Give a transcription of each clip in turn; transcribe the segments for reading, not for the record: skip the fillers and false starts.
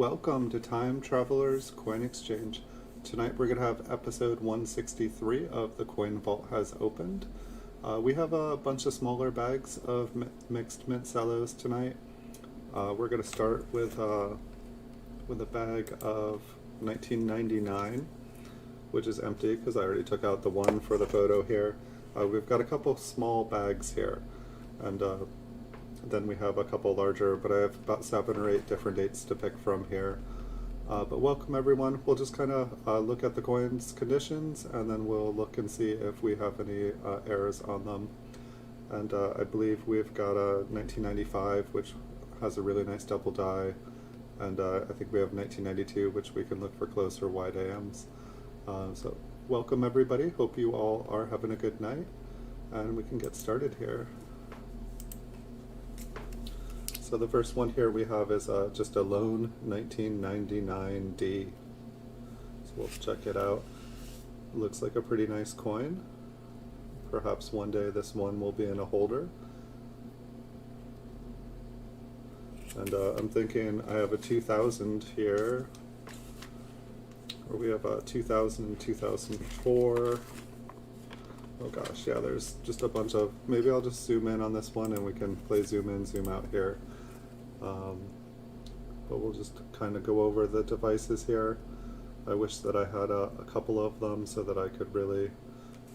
welcome to Time Traveler's Coin Exchange. Tonight we're going to have episode 163 of The Coin Vault Has Opened. We have a bunch of smaller bags of mixed mint cellos tonight. We're going to start with a bag of 1999, which is empty because I already took out the one for the photo here. We've got a couple small bags here, and then we have a couple larger, but I have about 7 or 8 different dates to pick from here. But welcome everyone. We'll just kind of look at the coins conditions, and then we'll look and see if we have any errors on them. And I believe we've got a 1995, which has a really nice double die, and I think we have 1992, which we can look for closer wide AMs. So welcome everybody. Hope you all are having a good night, and we can get started here. So the first one here we have is just a lone 1999D. So we'll check it out. Looks like a pretty nice coin. Perhaps one day this one will be in a holder. And I'm thinking I have a 2000 here, or we have a 2000 and 2004. Oh gosh, yeah, there's just a bunch of, maybe I'll just zoom in on this one and we can play zoom in, zoom out here. But we'll just kind of go over the devices here. I wish that I had a couple of them so that I could really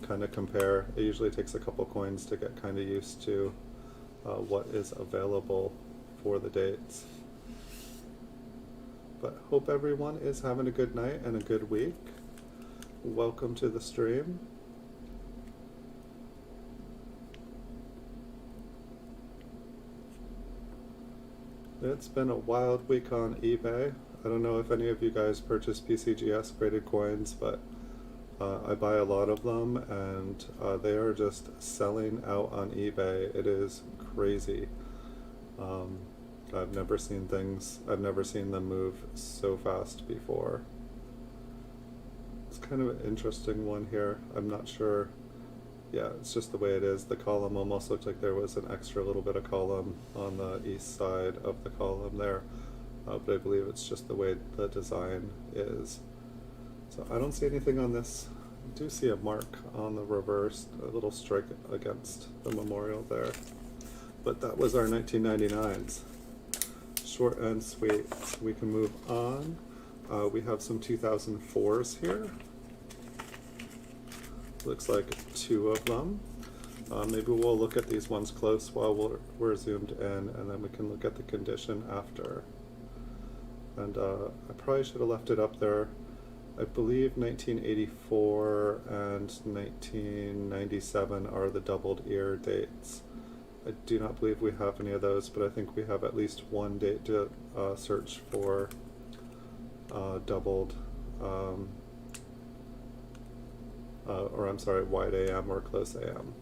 kind of compare. It usually takes a couple coins to get kind of used to what is available for the dates. But hope everyone is having a good night and a good week. Welcome to the stream. It's been a wild week on eBay. I don't know if any of you guys purchase PCGS graded coins, but I buy a lot of them, and they are just selling out on eBay. It is crazy. I've never seen them move so fast before. It's kind of an interesting one here. I'm not sure. Yeah, it's just the way it is. The column almost looked like there was an extra little bit of column on the east side of the column there, but I believe it's just the way the design is. So I don't see anything on this. I do see a mark on the reverse, a little strike against the memorial there. But that was our 1999s. Short and sweet. So we can move on. We have some 2004s here. Looks like 2 of them. Maybe we'll look at these ones close while we're zoomed in, and then we can look at the condition after. And I probably should have left it up there. I believe 1984 and 1997 are the doubled ear dates. I do not believe we have any of those, but I think we have at least one date to search for doubled, or I'm sorry, wide AM or close AM.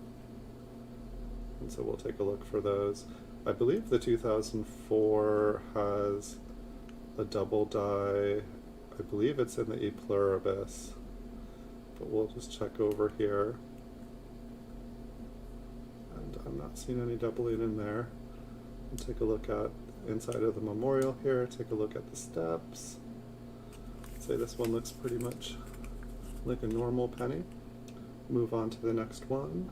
And so we'll take a look for those. I believe the 2004 has a double die. I believe it's in the E pluribus, but we'll just check over here. And I'm not seeing any doubling in there. We'll take a look at inside of the memorial here, take a look at the steps. I'd say this one looks pretty much like a normal penny. Move on to the next one.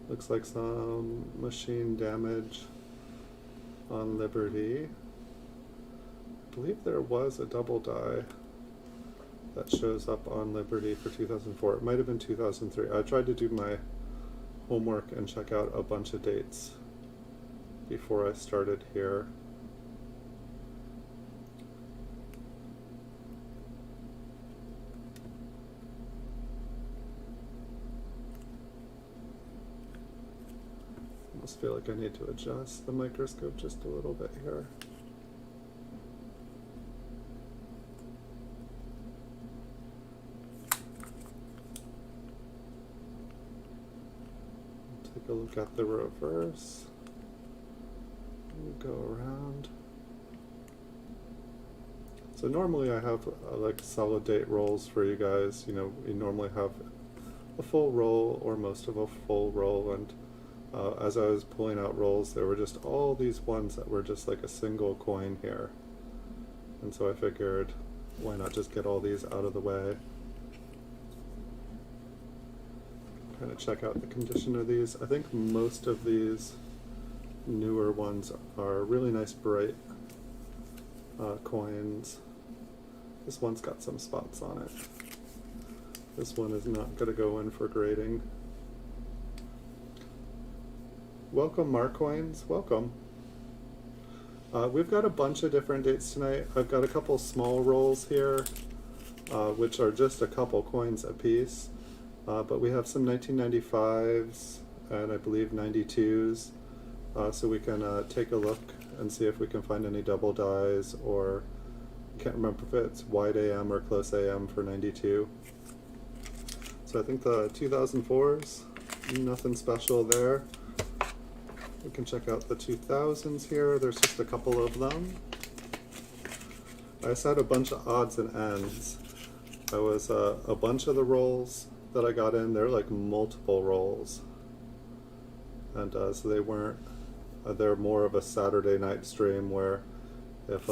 Looks like some machine damage on Liberty. I believe there was a double die that shows up on Liberty for 2004. It might have been 2003. I tried to do my homework and check out a bunch of dates before I started here. I almost feel like I need to adjust the microscope just a little bit here. Take a look at the reverse. We'll go around. So normally I have like solid date rolls for you guys. You know, we normally have a full roll or most of a full roll, and as I was pulling out rolls, there were just all these ones that were just like a single coin here. And so I figured, why not just get all these out of the way? Kind of check out the condition of these. I think most of these newer ones are really nice bright coins. This one's got some spots on it. This one is not going to go in for grading. Welcome, Mark Coins. Welcome. We've got a bunch of different dates tonight. I've got a couple small rolls here, which are just a couple coins a piece. But we have some 1995s and I believe 92s. So we can take a look and see if we can find any double dies, or I can't remember if it's wide AM or close AM for 92. So I think the 2004s, nothing special there. We can check out the 2000s here. There's just a couple of them. I just had a bunch of odds and ends. That was a bunch of the rolls that I got in. They're like multiple rolls. And so they weren't, they're more of a Saturday night stream where if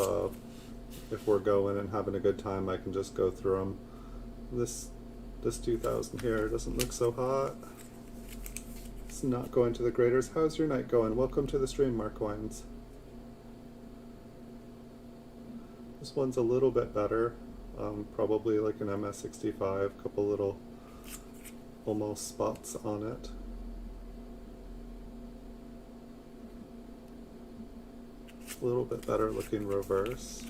we're going and having a good time, I can just go through them. This 2000 here doesn't look so hot. It's not going to the graders. How's your night going? Welcome to the stream, Mark Coins. This one's a little bit better. Probably like an MS65, couple little almost spots on it. A little bit better looking reverse.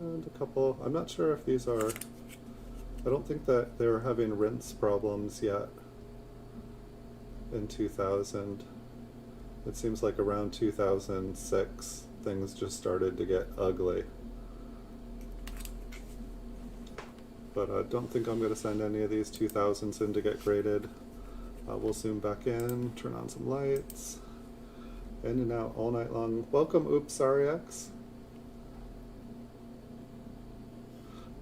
And a couple, I'm not sure if these are, I don't think that they're having rinse problems yet in 2000. It seems like around 2006 things just started to get ugly. But I don't think I'm going to send any of these 2000s in to get graded. We'll zoom back in, turn on some lights, in and out all night long. Welcome, Oops, Sorry X.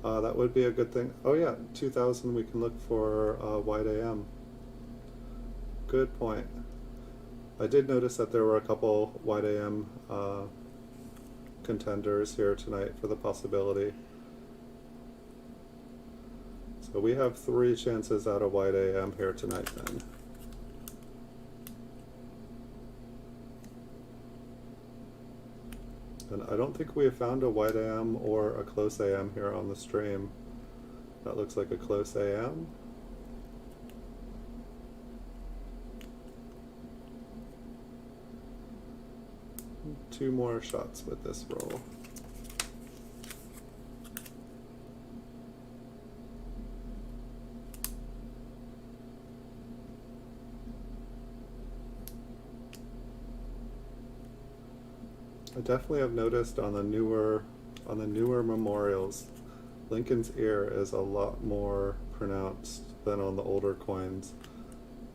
That would be a good thing. Oh yeah, 2000 we can look for wide AM. Good point. I did notice that there were a couple wide AM contenders here tonight for the possibility. So we have 3 chances out of wide AM here tonight then. And I don't think we have found a wide AM or a close AM here on the stream. That looks like a close AM. Two more shots with this roll. I definitely have noticed on the newer memorials, Lincoln's ear is a lot more pronounced than on the older coins.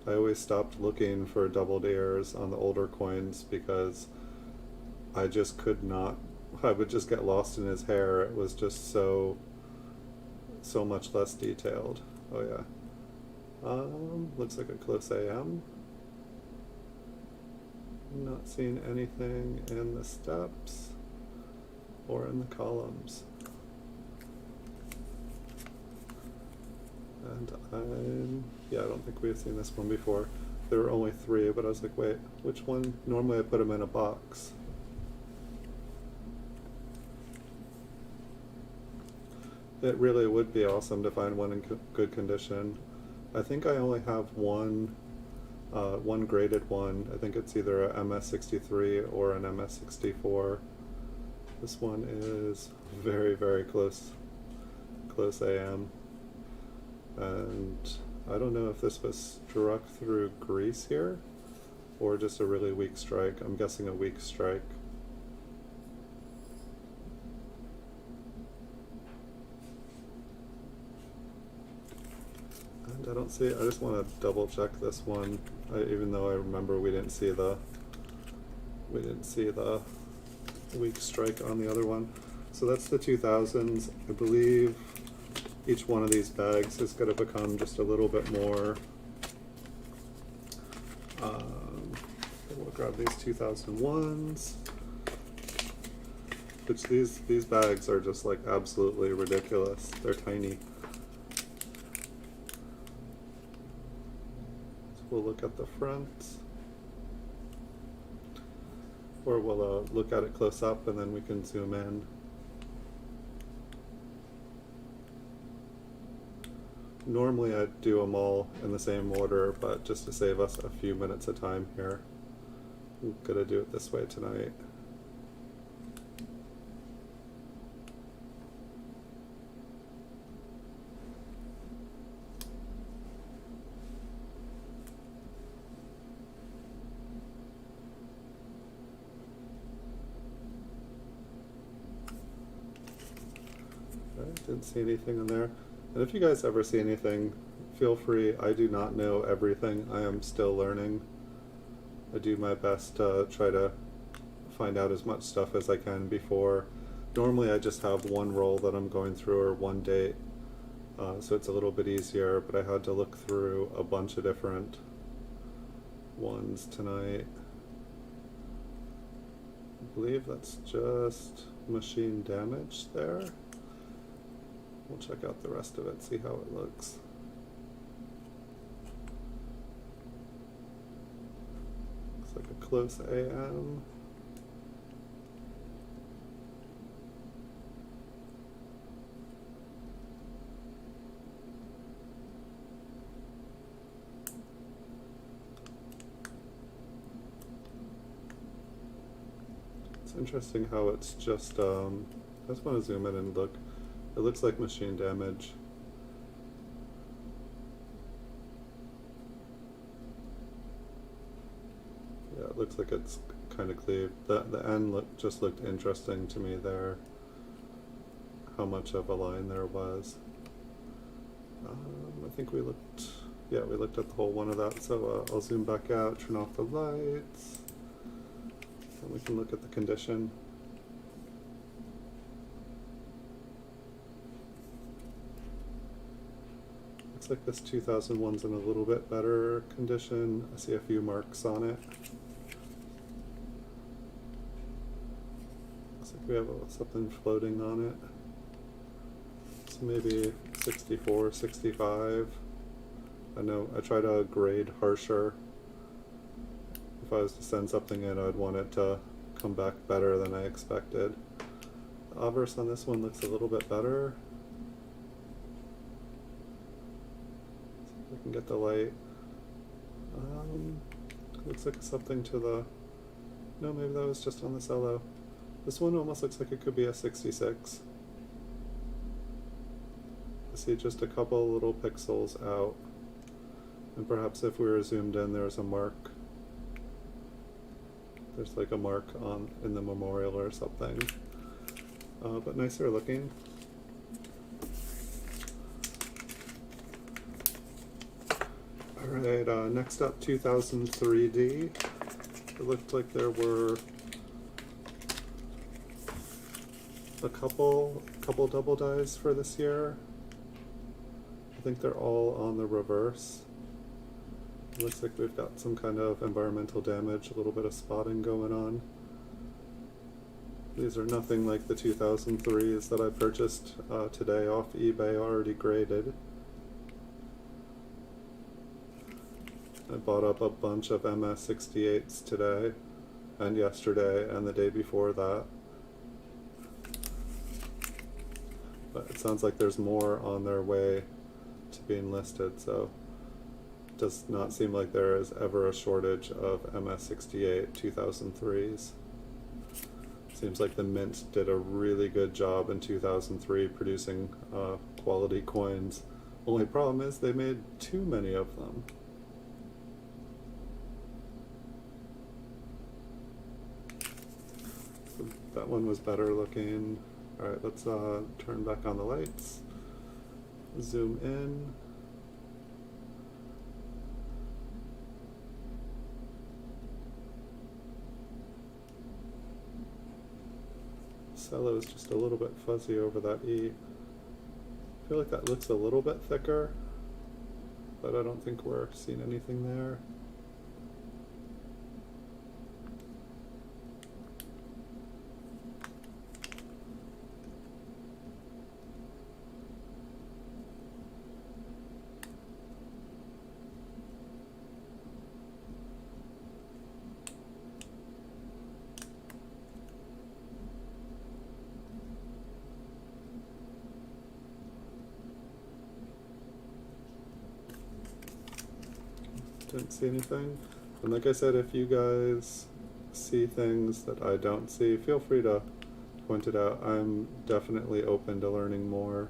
I always stopped looking for doubled ears on the older coins because I just could not, I would just get lost in his hair. It was just so much less detailed. Oh yeah. Looks like a close AM. Not seeing anything in the steps or in the columns. And yeah, I don't think we've seen this one before. There were only 3, but I was like, wait, which one? Normally I put them in a box. It really would be awesome to find one in good condition. I think I only have one graded one. I think it's either a MS63 or an MS64. This one is very, very close AM. And I don't know if this was struck through grease here or just a really weak strike. I'm guessing a weak strike. And I don't see it. I just want to double check this one. Even though I remember we didn't see the weak strike on the other one. So that's the 2000s. I believe, each one of these bags is going to become just a little bit more. We'll grab these 2001s, which these bags are just like absolutely ridiculous. They're tiny. So we'll look at the front, or we'll look at it close up and then we can zoom in. Normally I'd do them all in the same order, but just to save us a few minutes of time here, I'm gonna do it this way tonight. Okay, didn't see anything in there. And if you guys ever see anything, feel free. I do not know everything. I am still learning. I do my best to try to find out as much stuff as I can before. Normally I just have one roll that I'm going through or one date, so it's a little bit easier, but I had to look through a bunch of different ones tonight. I believe that's just machine damage there. We'll check out the rest of it, see how it looks. Looks like a close AM. It's interesting how it's just, I just want to zoom in and look. It looks like machine damage. Yeah, it looks like it's kind of cleaved. The end just looked interesting to me there, how much of a line there was. I think we looked, yeah, we looked at the whole one of that, so I'll zoom back out, turn off the lights, and we can look at the condition. Looks like this 2001's in a little bit better condition. I see a few marks on it. Looks like we have something floating on it. So maybe 64, 65. I know I try to grade harsher. If I was to send something in, I'd want it to come back better than I expected. The obverse on this one looks a little bit better. I can get the light. Looks like something to the, no, maybe that was just on the cello. This one almost looks like it could be a 66. I see just a couple little pixels out, and perhaps if we were zoomed in, there's a mark. There's like a mark on in the memorial or something, but nicer looking. Alright, next up 2003D. It looked like there were a couple double dies for this year. I think they're all on the reverse. It looks like we've got some kind of environmental damage, a little bit of spotting going on. These are nothing like the 2003s that I purchased today off eBay, already graded. I bought up a bunch of MS68s today, and yesterday, and the day before that. But it sounds like there's more on their way to being listed, so it does not seem like there is ever a shortage of MS68 2003s. Seems like the Mint did a really good job in 2003 producing quality coins. Only problem is they made too many of them. So that one was better looking. Alright, let's turn back on the lights. Zoom in. Cello is just a little bit fuzzy over that E. feel like that looks a little bit thicker, but I don't think we're seeing anything there. Didn't see anything. And like I said, if you guys see things that I don't see, feel free to point it out. I'm definitely open to learning more.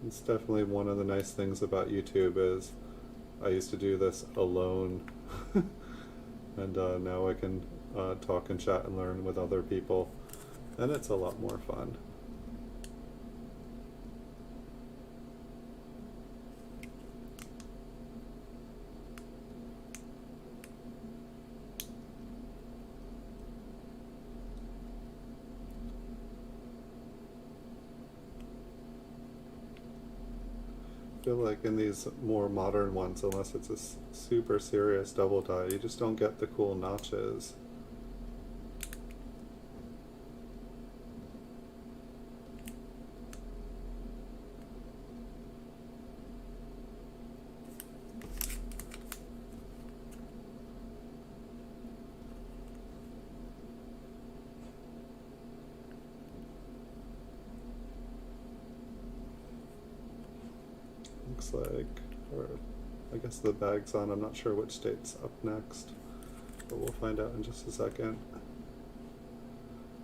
It's definitely one of the nice things about YouTube is I used to do this alone and now I can talk and chat and learn with other people, and it's a lot more fun. I feel like in these more modern ones, unless it's a super serious double die, you just don't get the cool notches. Looks like, or I guess the bag's on, I'm not sure which state's up next, but we'll find out in just a second.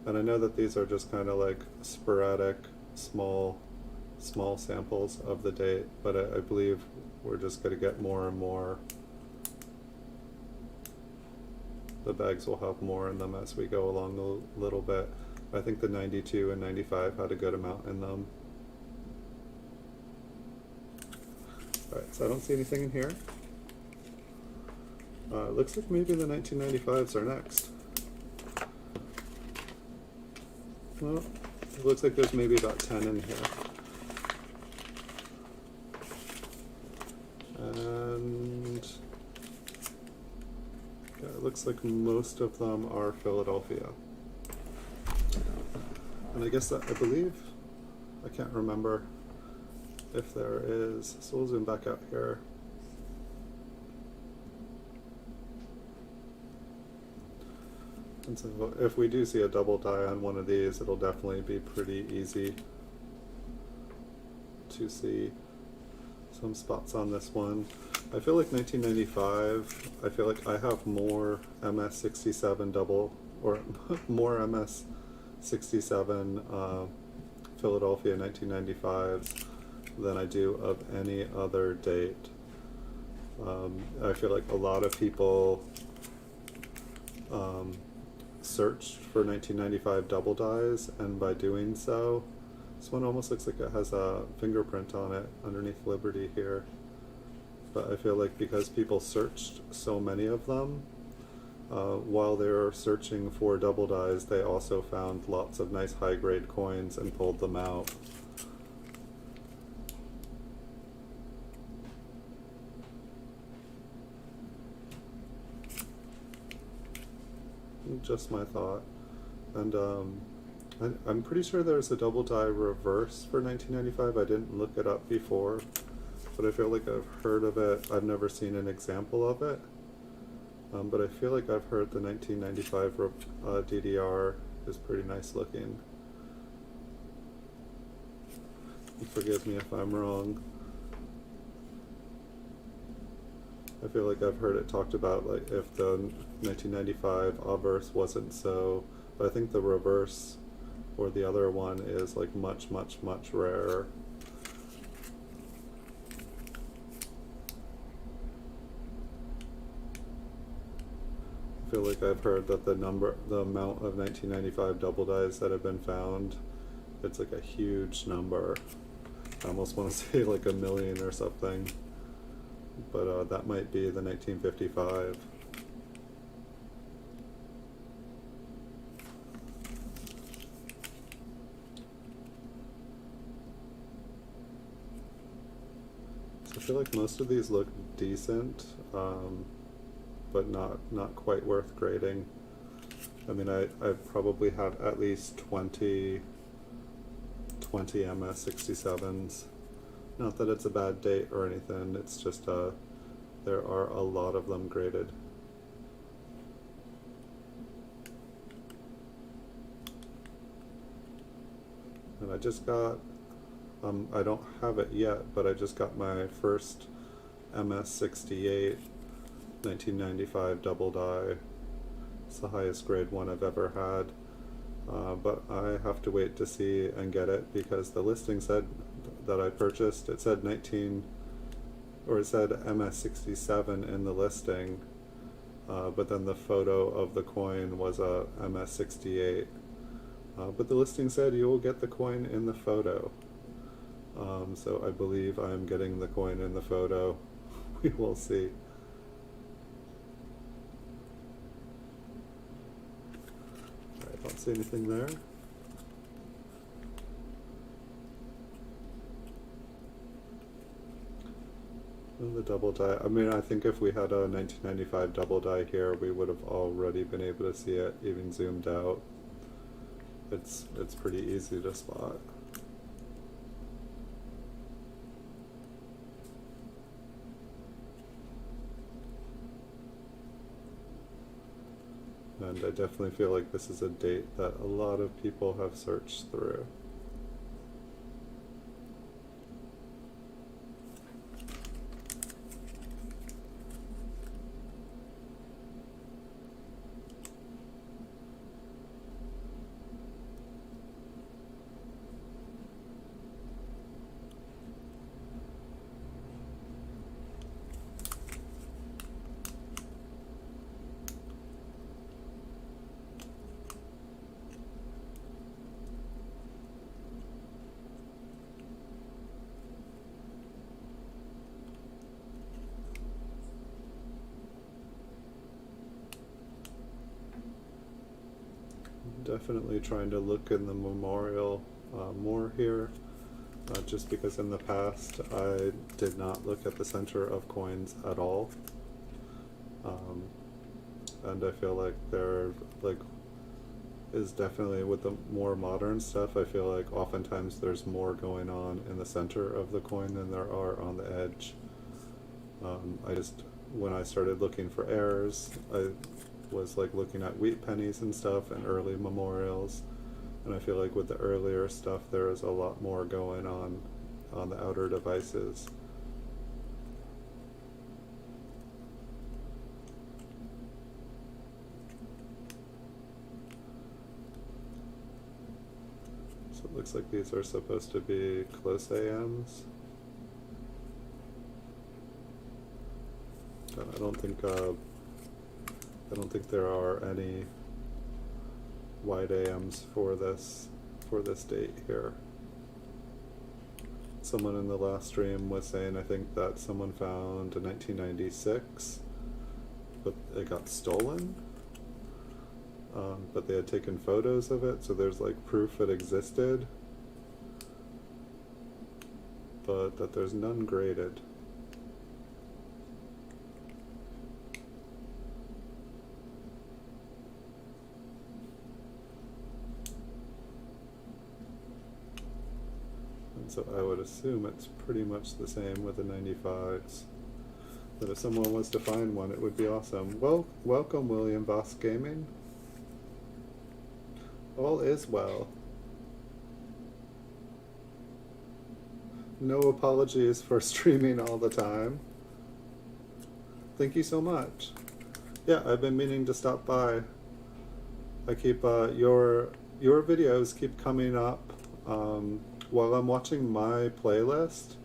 And I know that these are just kind of like sporadic, small samples of the date, but I believe we're just going to get more and more. The bags will have more in them as we go along a little bit. I think the 92 and 95 had a good amount in them. Alright, so I don't see anything in here. It looks like maybe the 1995s are next. Well, it looks like there's maybe about 10 in here. And yeah, it looks like most of them are Philadelphia. And I guess that, I believe, I can't remember if there is, so we'll zoom back out here. And so if we do see a double die on one of these, it'll definitely be pretty easy to see some spots on this one. I feel like 1995, I feel like I have more MS67 double, or more MS67 Philadelphia 1995s than I do of any other date. I feel like a lot of people searched for 1995 double dies, and by doing so, this one almost looks like it has a fingerprint on it underneath Liberty here. But I feel like because people searched so many of them, while they were searching for double dies, they also found lots of nice high-grade coins and pulled them out. Just my thought. And I'm pretty sure there's a double die reverse for 1995. I didn't look it up before, but I feel like I've heard of it. I've never seen an example of it, but I feel like I've heard the 1995 DDR is pretty nice looking. Forgive me if I'm wrong. I feel like I've heard it talked about, like, if the 1995 obverse wasn't so, but I think the reverse or the other one is like much rarer. I feel like I've heard that the amount of 1995 double dies that have been found, it's like a huge number. I almost want to say like 1 million or something. But that might be the 1955. I feel like most of these look decent, but not quite worth grading. I mean, I probably have at least 20 MS67s. Not that it's a bad date or anything, it's just there are a lot of them graded. And I just got, I don't have it yet, but I just got my first MS68 1995 double die. It's the highest grade one I've ever had. But I have to wait to see and get it because the listing said that I purchased, it said it said MS67 in the listing, but then the photo of the coin was a MS68. But the listing said you will get the coin in the photo. So I believe I'm getting the coin in the photo. We will see. I don't see anything there. And the double die, I mean, I think if we had a 1995 double die here, we would have already been able to see it, even zoomed out. It's pretty easy to spot. And I definitely feel like this is a date that a lot of people have searched through. Definitely trying to look in the memorial more here, just because in the past I did not look at the center of coins at all, and I feel like there is definitely, with the more modern stuff, I feel like oftentimes there's more going on in the center of the coin than there are on the edge. When I started looking for errors, I was like looking at wheat pennies and stuff and early memorials, and I feel like with the earlier stuff there is a lot more going on the outer devices. So it looks like these are supposed to be close AMs. I don't think there are any wide AMs for this date here. Someone in the last stream was saying, I think that someone found a 1996, but it got stolen. But they had taken photos of it, so there's like proof it existed, but that there's none graded. So I would assume it's pretty much the same with the 95s. But if someone was to find one, it would be awesome. Well, welcome, William Voss Gaming. All is well. No apologies for streaming all the time. Thank you so much. Yeah, I've been meaning to stop by. I keep your videos keep coming up while I'm watching my playlist,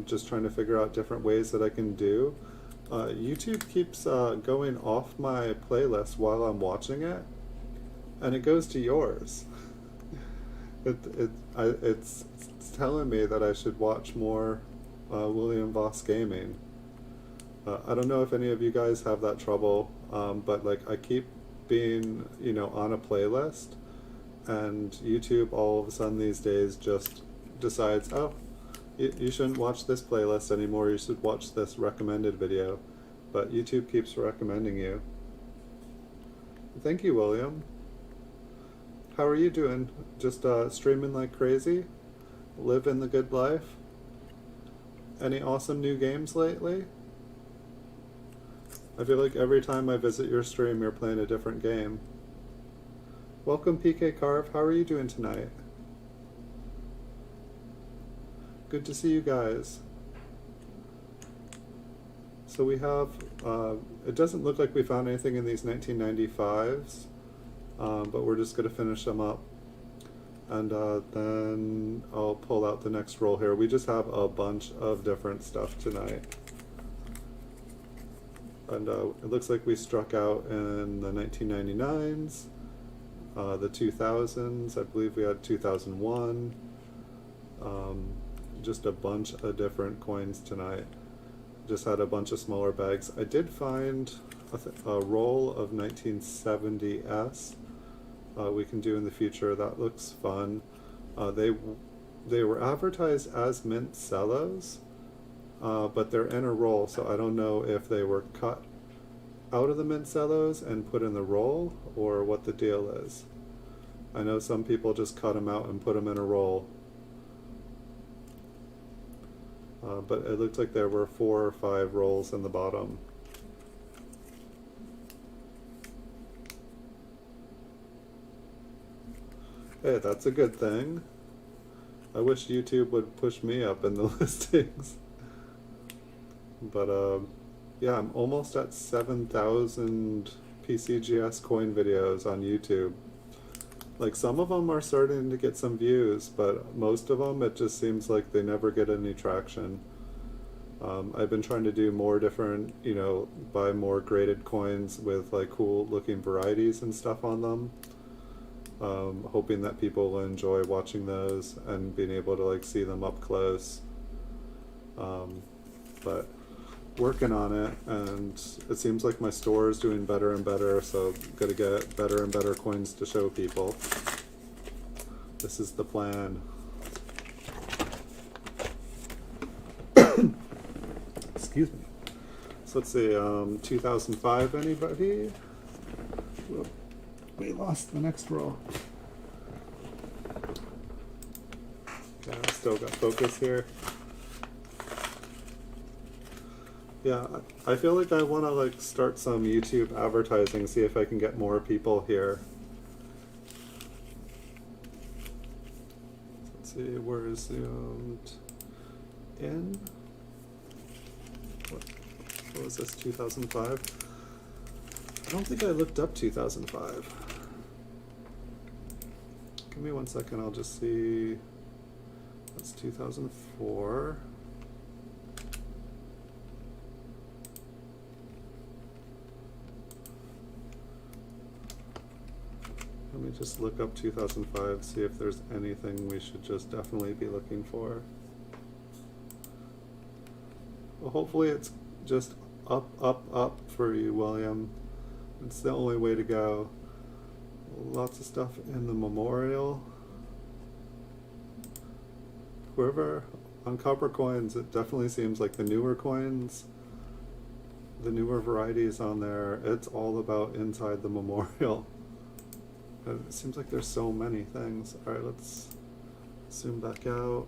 just trying to figure out different ways that I can do. YouTube keeps going off my playlist while I'm watching it, and it goes to yours. It's telling me that I should watch more William Voss Gaming. I don't know if any of you guys have that trouble, but like I keep being, on a playlist, and YouTube all of a sudden these days just decides, oh, You shouldn't watch this playlist anymore, you should watch this recommended video. But YouTube keeps recommending you. Thank you, William. How are you doing? Just streaming like crazy? Living the good life? Any awesome new games lately? I feel like every time I visit your stream, you're playing a different game. Welcome, PK Carve. How are you doing tonight? Good to see you guys. So we have, it doesn't look like we found anything in these 1995s, but we're just going to finish them up. And then I'll pull out the next roll here. We just have a bunch of different stuff tonight. And it looks like we struck out in the 1999s, the 2000s, I believe we had 2001, just a bunch of different coins tonight. Just had a bunch of smaller bags. I did find a roll of 1970s we can do in the future. That looks fun. They were advertised as mint cellos, but they're in a roll, so I don't know if they were cut out of the mint cellos and put in the roll, or what the deal is. I know some people just cut them out and put them in a roll. But it looked like there were 4 or 5 rolls in the bottom. Hey, that's a good thing. I wish YouTube would push me up in the listings. But yeah, I'm almost at 7,000 PCGS coin videos on YouTube. Like, some of them are starting to get some views, but most of them, it just seems like they never get any traction. I've been trying to do more different, you know, buy more graded coins with like cool looking varieties and stuff on them. Hoping that people will enjoy watching those and being able to like see them up close. But working on it, and it seems like my store is doing better and better, so gotta get better and better coins to show people. This is the plan. Excuse me. So let's see, 2005, anybody? Whoop. We lost the next roll. Okay, I still got focus here. Yeah, I feel like I want to like start some YouTube advertising, see if I can get more people here. Let's see, where is zoomed in? What was this, 2005? I don't think I looked up 2005. Give me 1 second, I'll just see. That's 2004. Let me just look up 2005, see if there's anything we should just definitely be looking for. Well, hopefully it's just up, up, up for you, William. It's the only way to go. Lots of stuff in the memorial. Whoever on copper coins, it definitely seems like the newer coins, the newer varieties on there, it's all about inside the memorial. It seems like there's so many things. Alright, let's zoom back out.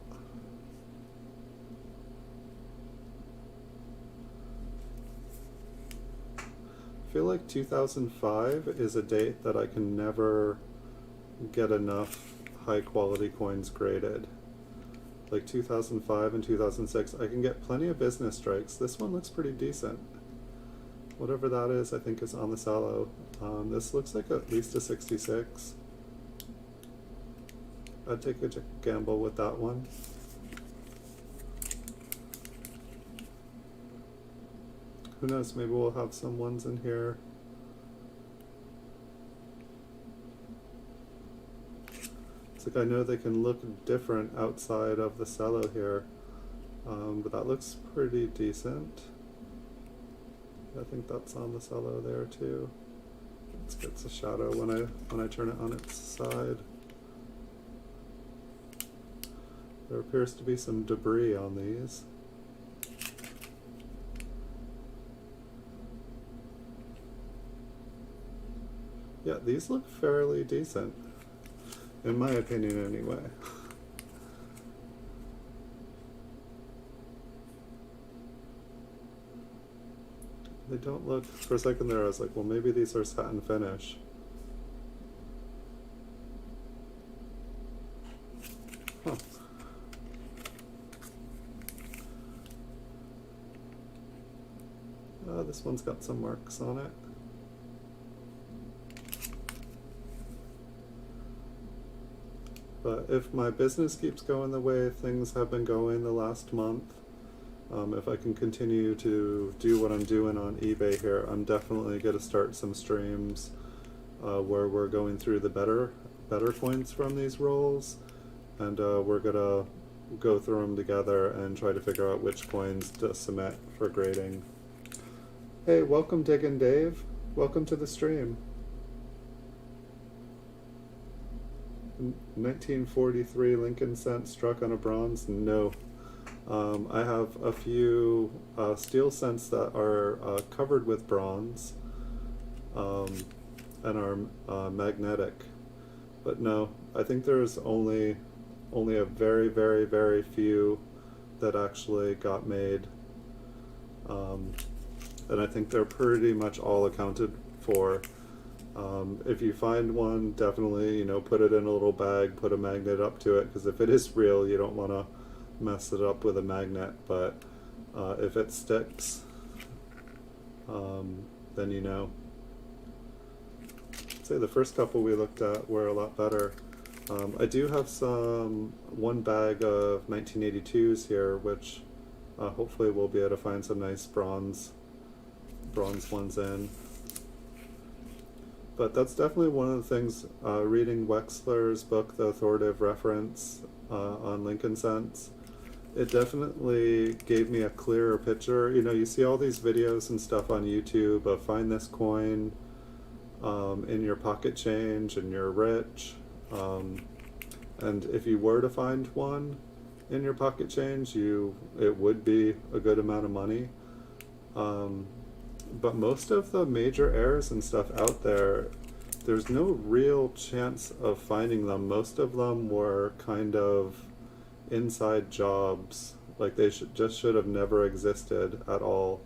I feel like 2005 is a date that I can never get enough high quality coins graded. Like 2005 and 2006, I can get plenty of business strikes. This one looks pretty decent. Whatever that is, I think is on the Cello. This looks like at least a 66. I'd take a gamble with that one. Who knows, maybe we'll have some ones in here. It's like I know they can look different outside of the Cello here, but that looks pretty decent. I think that's on the Cello there too. It gets a shadow when I turn it on its side. There appears to be some debris on these. Yeah, these look fairly decent, in my opinion anyway. They don't look, for a second there I was like, well maybe these are satin finish. Huh. This one's got some marks on it. But if my business keeps going the way things have been going the last month, if I can continue to do what I'm doing on eBay here, I'm definitely going to start some streams where we're going through the better coins from these rolls, and we're going to go through them together and try to figure out which coins to submit for grading. Hey, welcome Diggin' Dave. Welcome to the stream. 1943 Lincoln cent struck on a bronze? No. I have a few steel cents that are covered with bronze and are magnetic, but no, I think there's only a very, very, very few that actually got made, and I think they're pretty much all accounted for. If you find one, definitely, put it in a little bag, put a magnet up to it, because if it is real, you don't want to mess it up with a magnet, but if it sticks, then you know. I'd say the first couple we looked at were a lot better. I do have one bag of 1982s here, which hopefully we'll be able to find some nice bronze ones in. But that's definitely one of the things, reading Wexler's book, The Authoritative Reference on Lincoln Cents, it definitely gave me a clearer picture. You see all these videos and stuff on YouTube of find this coin in your pocket change and you're rich. And if you were to find one in your pocket change, it would be a good amount of money. But most of the major heirs and stuff out there, there's no real chance of finding them. Most of them were kind of inside jobs, like they should have never existed at all.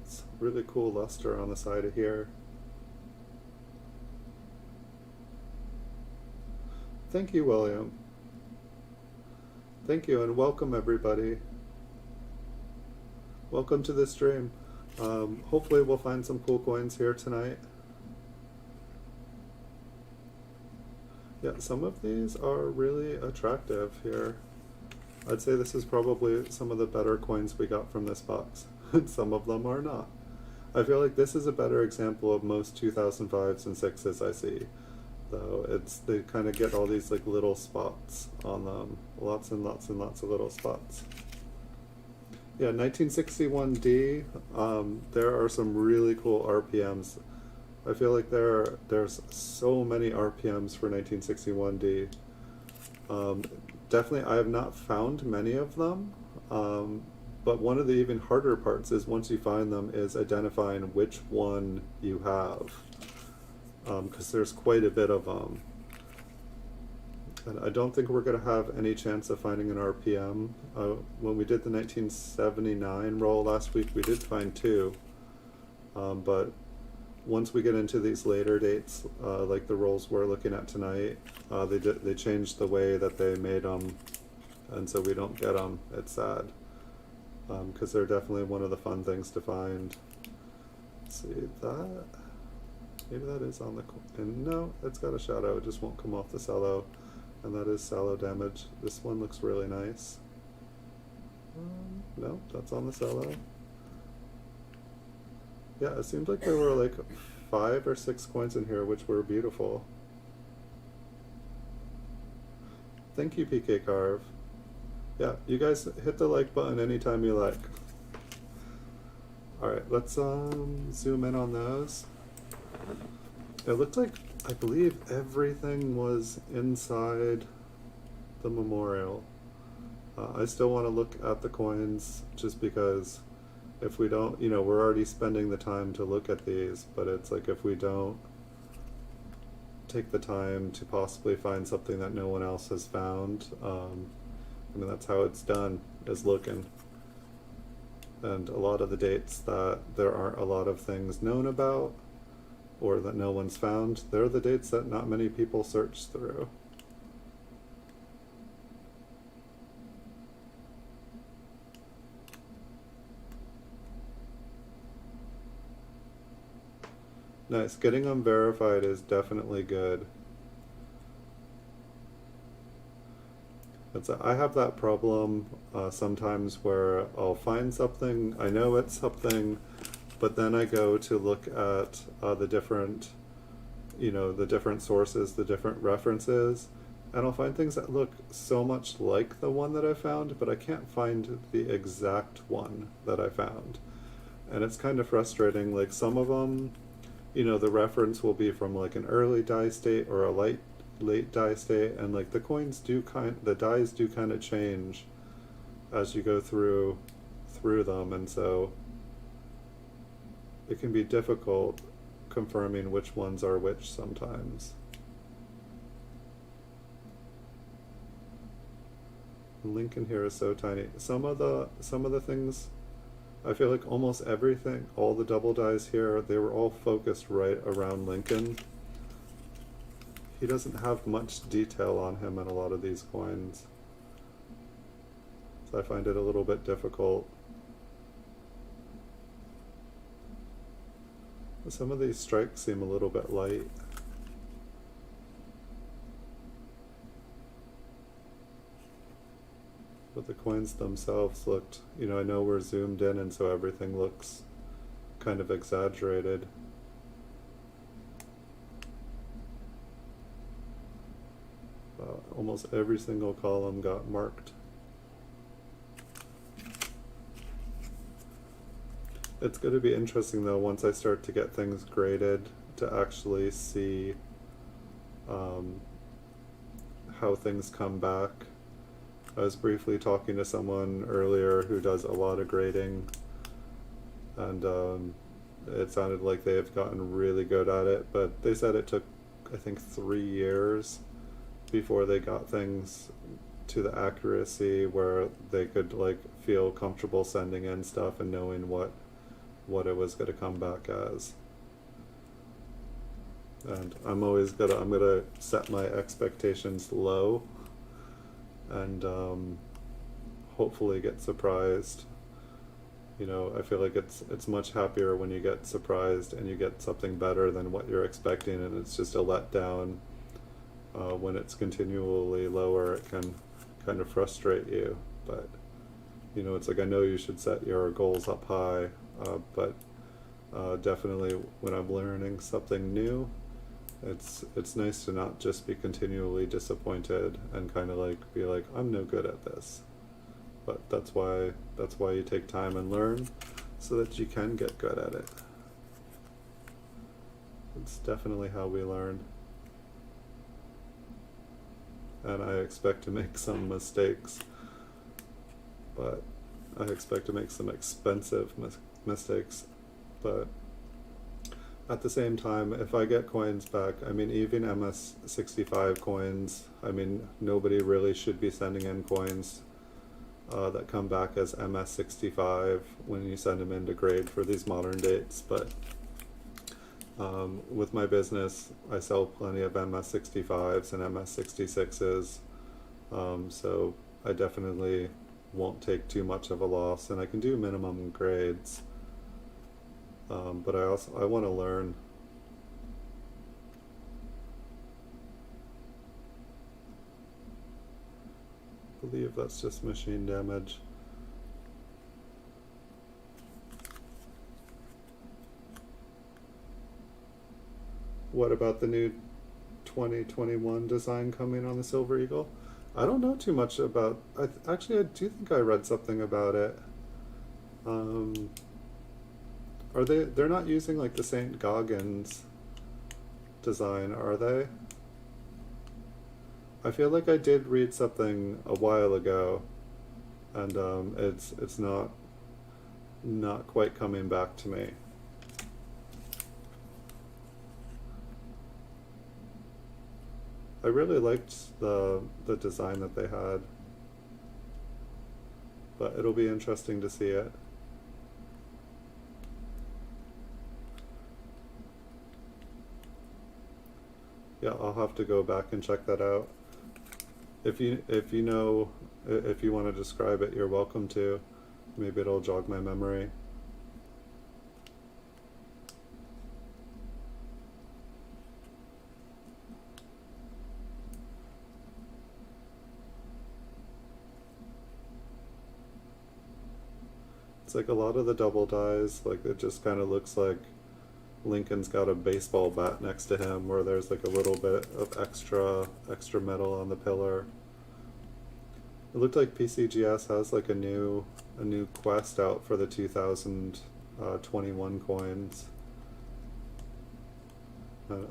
It's really cool luster on the side of here. Thank you, William. Thank you, and welcome everybody. Welcome to the stream. Hopefully we'll find some cool coins here tonight. Yeah, some of these are really attractive here. I'd say this is probably some of the better coins we got from this box. Some of them are not. I feel like this is a better example of most 2005s and 6s I see. Though they kind of get all these like little spots on them. Lots and lots and lots of little spots. Yeah, 1961D, there are some really cool RPMs. I feel like there's so many RPMs for 1961D. Definitely, I have not found many of them, but one of the even harder parts is once you find them is identifying which one you have, because there's quite a bit of them. And I don't think we're going to have any chance of finding an RPM. When we did the 1979 roll last week, we did find two, but once we get into these later dates, like the rolls we're looking at tonight, they changed the way that they made them, and so we don't get them. It's sad, because they're definitely one of the fun things to find. Let's see that. Maybe that is on the coin. No, it's got a shadow. It just won't come off the cello, and that is cello damage. This one looks really nice. No, that's on the cello. Yeah, it seemed like there were like 5 or 6 coins in here which were beautiful. Thank you, PK Carve. Yeah, you guys hit the like button anytime you like. Alright, let's zoom in on those. It looked like, I believe everything was inside the memorial. I still want to look at the coins just because if we don't, you know, we're already spending the time to look at these, but it's like if we don't take the time to possibly find something that no one else has found, I mean, that's how it's done, is looking. And a lot of the dates that there aren't a lot of things known about or that no one's found, they're the dates that not many people search through. Nice. Getting them verified is definitely good. I have that problem sometimes where I'll find something, I know it's something, but then I go to look at the different, you know, the different sources, the different references, and I'll find things that look so much like the one that I found, but I can't find the exact one that I found. And it's kind of frustrating. Like some of them, you know, the reference will be from like an early die state or a late die state, and like the dies do kind of change as you go through them, and so it can be difficult confirming which ones are which sometimes. Lincoln here is so tiny. Some of the things, I feel like almost everything, all the double dies here, they were all focused right around Lincoln. He doesn't have much detail on him in a lot of these coins, so I find it a little bit difficult. Some of these strikes seem a little bit light. But the coins themselves looked, you know, I know we're zoomed in and so everything looks kind of exaggerated. Almost every single column got marked. It's going to be interesting though, once I start to get things graded, to actually see how things come back. I was briefly talking to someone earlier who does a lot of grading, and it sounded like they have gotten really good at it, but they said it took, I think, 3 years before they got things to the accuracy where they could like feel comfortable sending in stuff and knowing what it was going to come back as. And I'm gonna set my expectations low and hopefully get surprised. You know, I feel like it's much happier when you get surprised and you get something better than what you're expecting, and it's just a letdown. When it's continually lower, it can kind of frustrate you. But you know, it's like I know you should set your goals up high, but definitely when I'm learning something new, it's nice to not just be continually disappointed and kind of like be like, I'm no good at this. But that's why you take time and learn, so that you can get good at it. It's definitely how we learn. And I expect to make some mistakes, but I expect to make some expensive mistakes. But at the same time, if I get coins back, I mean, even MS65 coins, I mean, nobody really should be sending in coins that come back as MS65 when you send them in to grade for these modern dates. But with my business, I sell plenty of MS65s and MS66s, so I definitely won't take too much of a loss, and I can do minimum grades. But I want to learn. I believe that's just machine damage. What about the new 2021 design coming on the Silver Eagle? I don't know too much about. Actually, I do think I read something about it. Are they're not using like the St. Goggins design, are they? I feel like I did read something a while ago, and it's not quite coming back to me. I really liked the design that they had, but it'll be interesting to see it. Yeah, I'll have to go back and check that out. If you know, if you want to describe it, you're welcome to. Maybe it'll jog my memory. It's like a lot of the double dies, like it just kind of looks like Lincoln's got a baseball bat next to him, where there's like a little bit of extra metal on the pillar. It looked like PCGS has like a new quest out for the 2021 coins.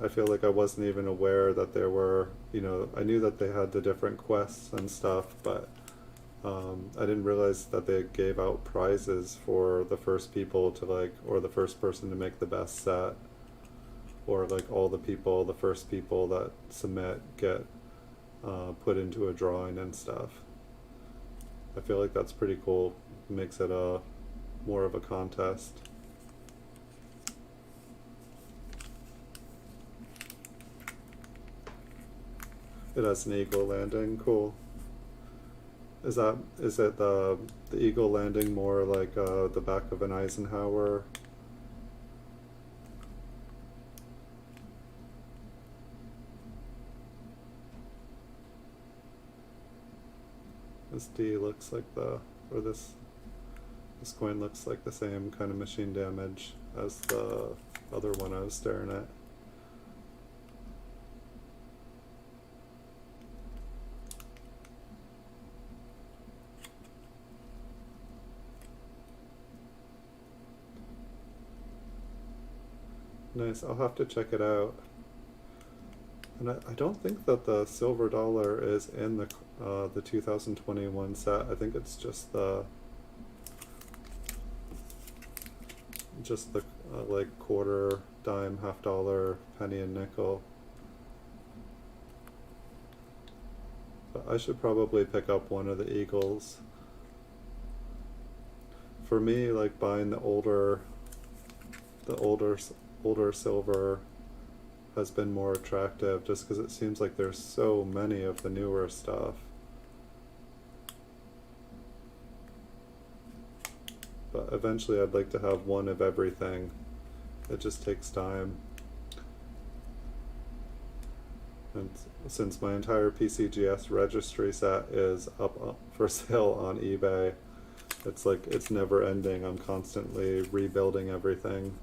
I feel like I wasn't even aware that there were, I knew that they had the different quests and stuff, but I didn't realize that they gave out prizes for the first people to or the first person to make the best set, or like all the first people that submit get put into a drawing and stuff. I feel like that's pretty cool. It makes it more of a contest. It has an eagle landing. Cool. Is it the eagle landing more like the back of an Eisenhower? This D looks like this coin looks like the same kind of machine damage as the other one I was staring at. Nice, I'll have to check it out. And I don't think that the silver dollar is in the 2021 set. I think it's just the like quarter, dime, half dollar, penny, and nickel. But I should probably pick up one of the eagles. For me, like buying the older silver has been more attractive, just because it seems like there's so many of the newer stuff. But eventually I'd like to have one of everything. It just takes time. And since my entire PCGS registry set is up for sale on eBay, it's like it's never ending. I'm constantly rebuilding everything.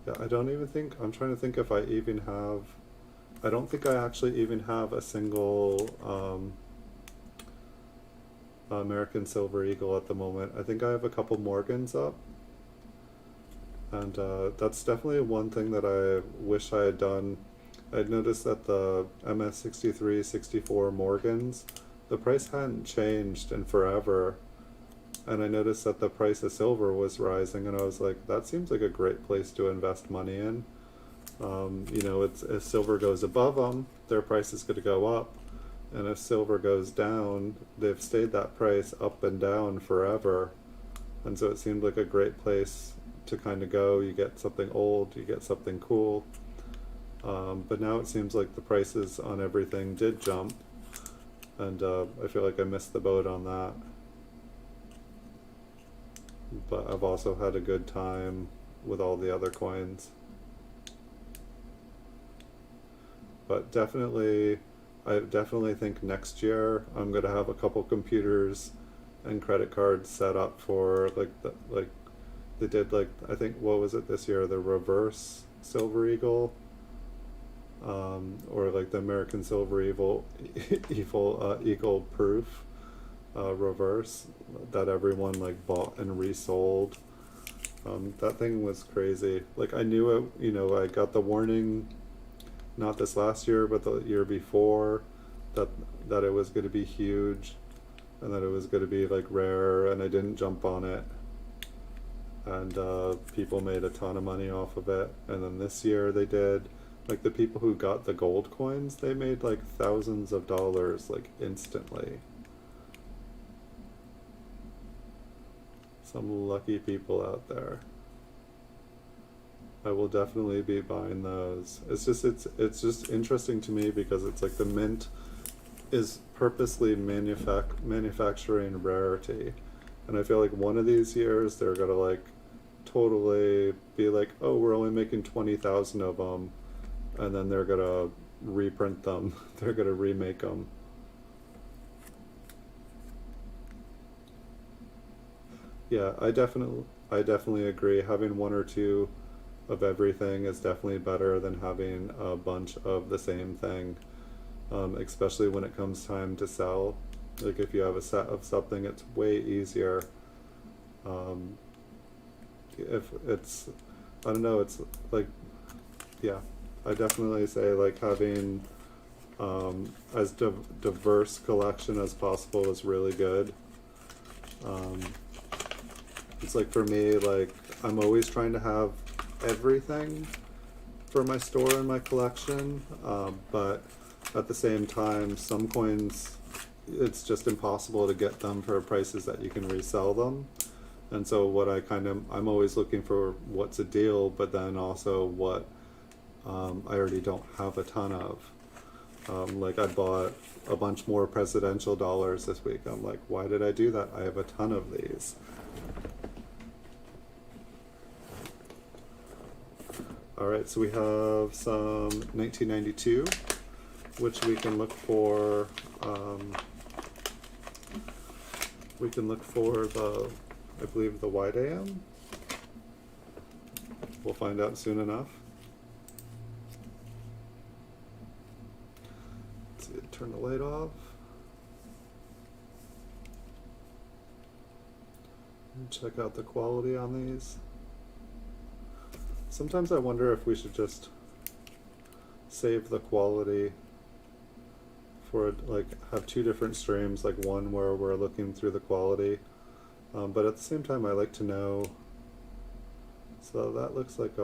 Yeah, I don't even think, I'm trying to think if I even have, I don't think I actually even have a single American Silver Eagle at the moment. I think I have a couple Morgans up. And that's definitely one thing that I wish I had done. I'd noticed that the MS63, 64 Morgans, the price hadn't changed in forever. And I noticed that the price of silver was rising, and I was like, that seems like a great place to invest money in. If silver goes above them, their price is going to go up. And if silver goes down, they've stayed that price up and down forever. And so it seemed like a great place to kind of go. You get something old, you get something cool. But now it seems like the prices on everything did jump. And I feel like I missed the boat on that. But I've also had a good time with all the other coins. But I definitely think next year I'm gonna have a couple computers and credit cards set up for they did I think, what was it this year, the reverse Silver Eagle, or like the American Silver Eagle Eagle Proof reverse that everyone bought and resold That thing was crazy. Like I knew it, you know, I got the warning, not this last year, but the year before, that that it was going to be huge, and that it was going to be like rare, and I didn't jump on it. And people made a ton of money off of it. And then this year they did, like the people who got the gold coins, they made like thousands of dollars like instantly. Some lucky people out there. I will definitely be buying those. It's just interesting to me because it's like the mint is purposely manufacturing rarity, and I feel like one of these years they're gonna like totally be like, oh, we're only making 20,000 of them, and then they're gonna reprint them. They're gonna remake them. Yeah, I definitely agree. Having one or two of everything is definitely better than having a bunch of the same thing, especially when it comes time to sell. Like if you have a set of something, it's way easier. Um, if it's, I don't know, it's like, yeah, I definitely say like having as diverse collection as possible is really good. Um, it's like for me, like I'm always trying to have everything for my store and my collection, but at the same time, some coins, it's just impossible to get them for prices that you can resell them. And so what I'm always looking for what's a deal, but then also what I already don't have a ton of. Like I bought a bunch more presidential dollars this week. I'm like, why did I do that? I have a ton of these. All right, so we have some 1992, which we can look for. We can look for I believe the wide AM. We'll find out soon enough. Let's see, turn the light off. And check out the quality on these. Sometimes I wonder if we should just save the quality for like have two different streams, like one where we're looking through the quality, but at the same time I like to know. So that looks like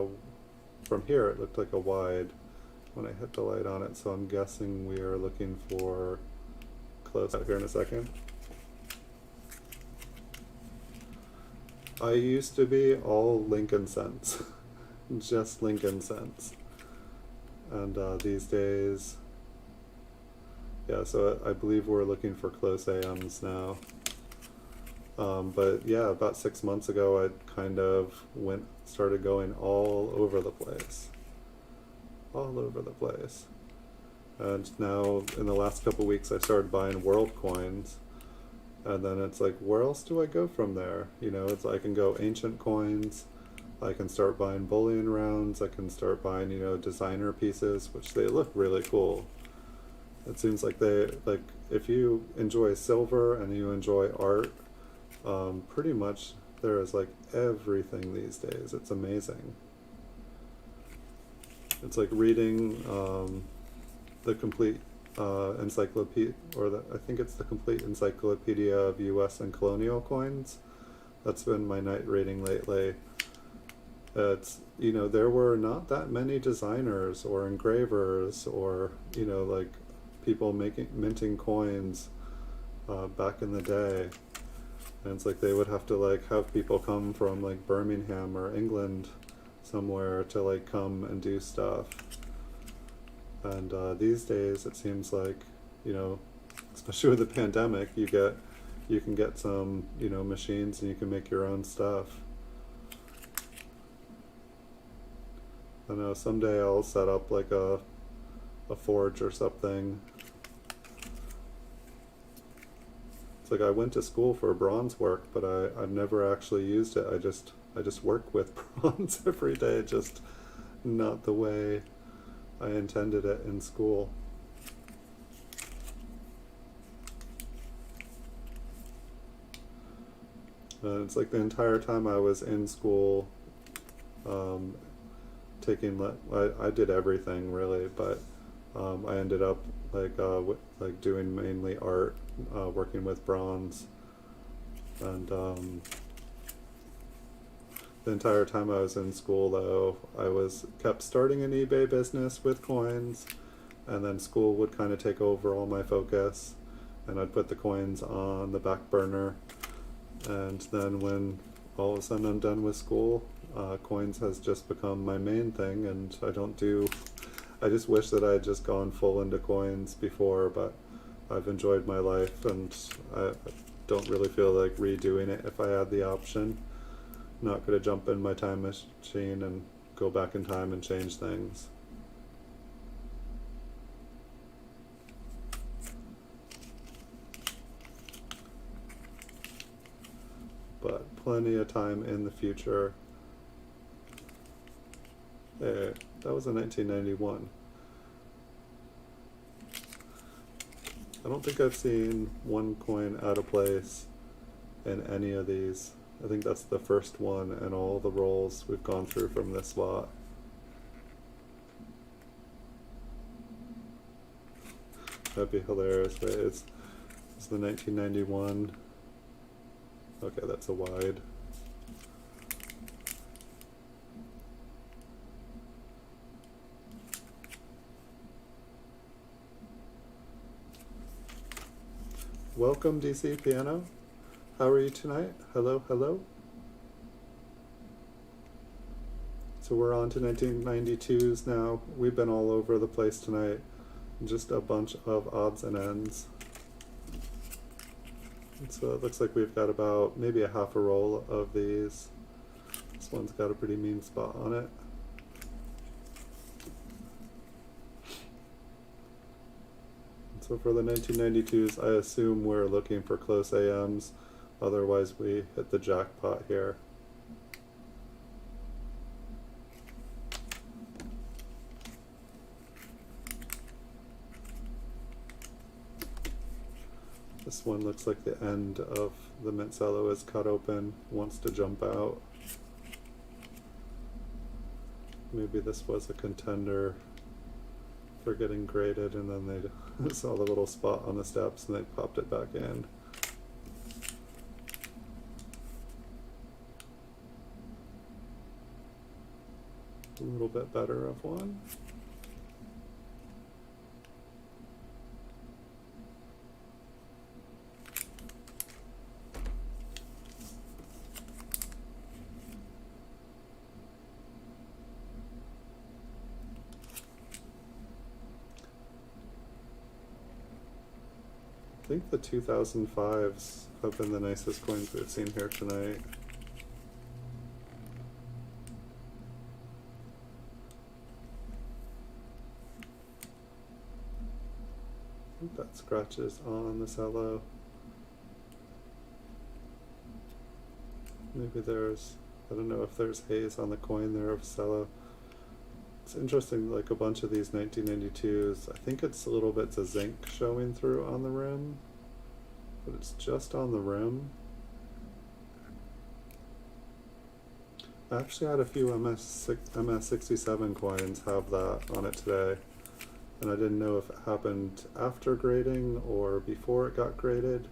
from here it looked like a wide when I hit the light on it, so I'm guessing we are looking for close out here in a second. I used to be all Lincoln cents. Just Lincoln cents, and these days, yeah, so I believe we're looking for close AMs now. But yeah, about 6 months ago I kind of started going all over the place, and now in the last couple weeks I started buying world coins, and then it's like, where else do I go from there? You know, it's I can go ancient coins, I can start buying bullion rounds, I can start buying, you know, designer pieces, which they look really cool. It seems like if you enjoy silver and you enjoy art, pretty much there is like everything these days. It's amazing. It's like reading the complete encyclopedia, I think it's the complete encyclopedia of US and colonial coins. That's been my night reading lately. It's, you know, there were not that many designers or engravers or, you know, like people minting coins back in the day. And it's like they would have to like have people come from like Birmingham or England somewhere to like come and do stuff. And these days it seems like, you know, especially with the pandemic, you can get some, you know, machines and you can make your own stuff. I know someday I'll set up like a forge or something. It's like I went to school for bronze work, but I've never actually used it. I just work with bronze every day, just not the way I intended it in school. It's like the entire time I was in school, taking I did everything really, but I ended up like doing mainly art, working with bronze, and the entire time I was in school though, I was kept starting an eBay business with coins, and then school would kind of take over all my focus, and I'd put the coins on the back burner, and then when all of a sudden I'm done with school, coins has just become my main thing, and I just wish that I had just gone full into coins before, but I've enjoyed my life, and I don't really feel like redoing it if I had the option. I'm not going to jump in my time machine and go back in time and change things. But plenty of time in the future. Hey, that was in 1991. I don't think I've seen one coin out of place in any of these. I think that's the first one in all the rolls we've gone through from this lot. That'd be hilarious, right? It's the 1991. Okay, that's a wide. Welcome, DC Piano. How are you tonight? Hello, hello. So we're on to 1992s now. We've been all over the place tonight. Just a bunch of odds and ends. And so it looks like we've got about maybe a half a roll of these. This one's got a pretty mean spot on it. So for the 1992s, I assume we're looking for close AMs, otherwise we hit the jackpot here. This one looks like the end of the mint cello is cut open, wants to jump out. Maybe this was a contender for getting graded, and then they saw the little spot on the steps and they popped it back in. A little bit better of one. I think the 2005s have been the nicest coins we've seen here tonight. I think that scratches on the cello. Maybe there's, I don't know if there's haze on the coin there of cello. It's interesting, like a bunch of these 1992s, I think it's a little bits of zinc showing through on the rim, but it's just on the rim. I actually had a few MS67 coins have that on it today, and I didn't know if it happened after grading or before it got graded.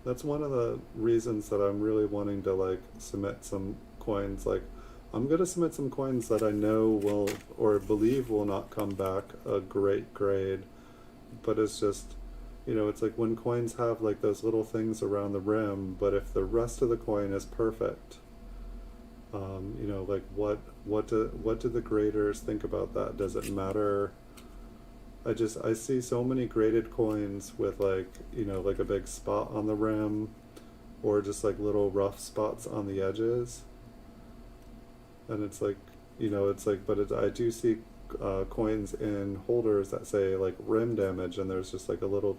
That's one of the reasons that I'm really wanting to like submit some coins. Like, I'm gonna submit some coins that I know will, or believe will not come back a great grade, but it's just, you know, it's like when coins have like those little things around the rim, but if the rest of the coin is perfect, you know, like what do the graders think about that? Does it matter? I see so many graded coins with like, you know, like a big spot on the rim, or just like little rough spots on the edges. And it's like, you know, it's like, but I do see coins in holders that say like rim damage, and there's just like a little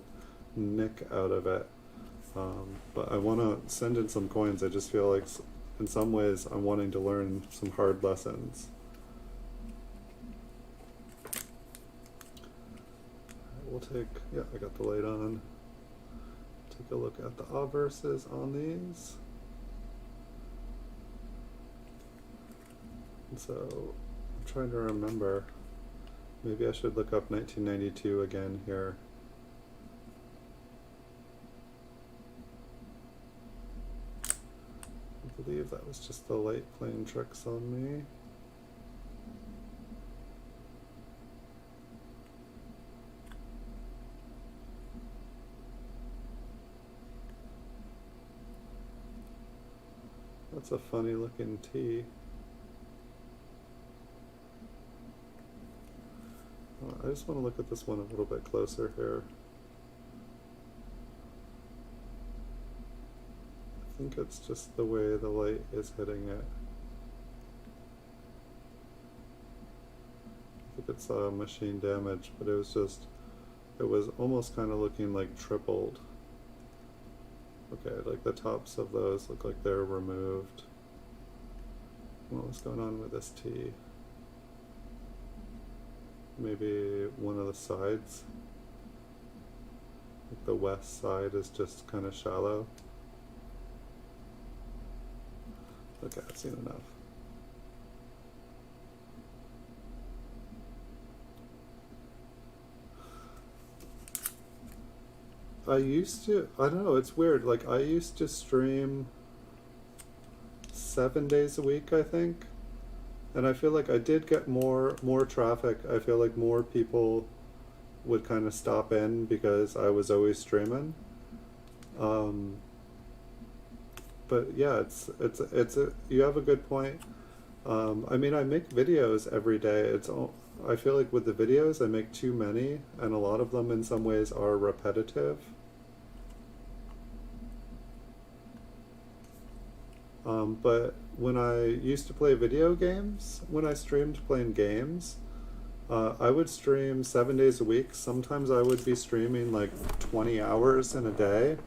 nick out of it. But I want to send in some coins. I just feel like in some ways I'm wanting to learn some hard lessons. We'll take, yeah, I got the light on. take a look at the obverses on these. And so I'm trying to remember. Maybe I should look up 1992 again here. I believe that was just the light playing tricks on me. That's a funny looking T. I just want to look at this one a little bit closer here. I think it's just the way the light is hitting it. I think it's machine damage, but it was almost kind of looking like tripled. Okay, like the tops of those look like they're removed. What was going on with this T? Maybe one of the sides. Like the west side is just kind of shallow. Okay, I've seen enough. I don't know, it's weird, like I used to stream 7 days a week, I think. And I feel like I did get more traffic. I feel like more people would kind of stop in because I was always streaming. But yeah, you have a good point. I mean, I make videos every day. I feel like with the videos, I make too many, and a lot of them in some ways are repetitive. But when I used to play video games, when I streamed playing games, I would stream 7 days a week. Sometimes I would be streaming like 20 hours in a day,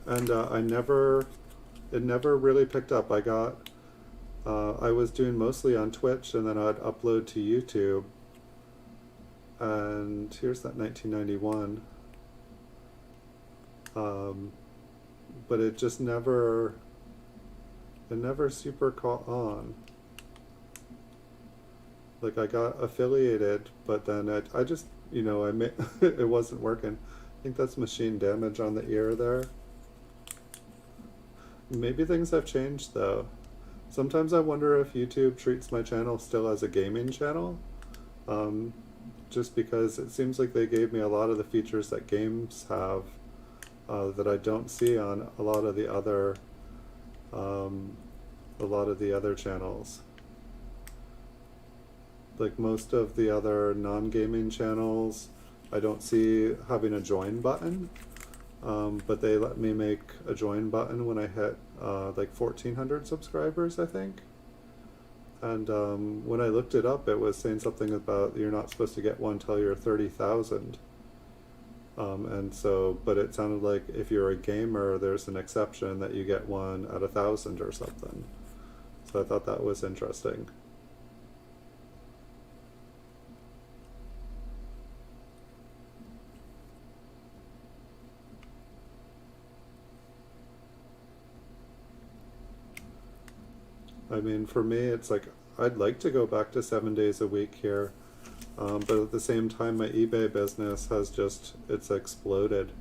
and it never really picked up. I was doing mostly on Twitch, and then I'd upload to YouTube. And here's that 1991. But it just never super caught on. Like I got affiliated, but then I just, it wasn't working. I think that's machine damage on the ear there. Maybe things have changed though. Sometimes I wonder if YouTube treats my channel still as a gaming channel, just because it seems like they gave me a lot of the features that games have that I don't see on a lot of the other channels. Like most of the other non-gaming channels, I don't see having a join button. But they let me make a join button when I hit like 1,400 subscribers, I think. And when I looked it up, it was saying something about you're not supposed to get one till you're 30,000. And so, but it sounded like if you're a gamer, there's an exception that you get one at 1,000 or something. So I thought that was interesting. I mean, for me, it's like, I'd like to go back to 7 days a week here, but at the same time, my eBay business has it's exploded.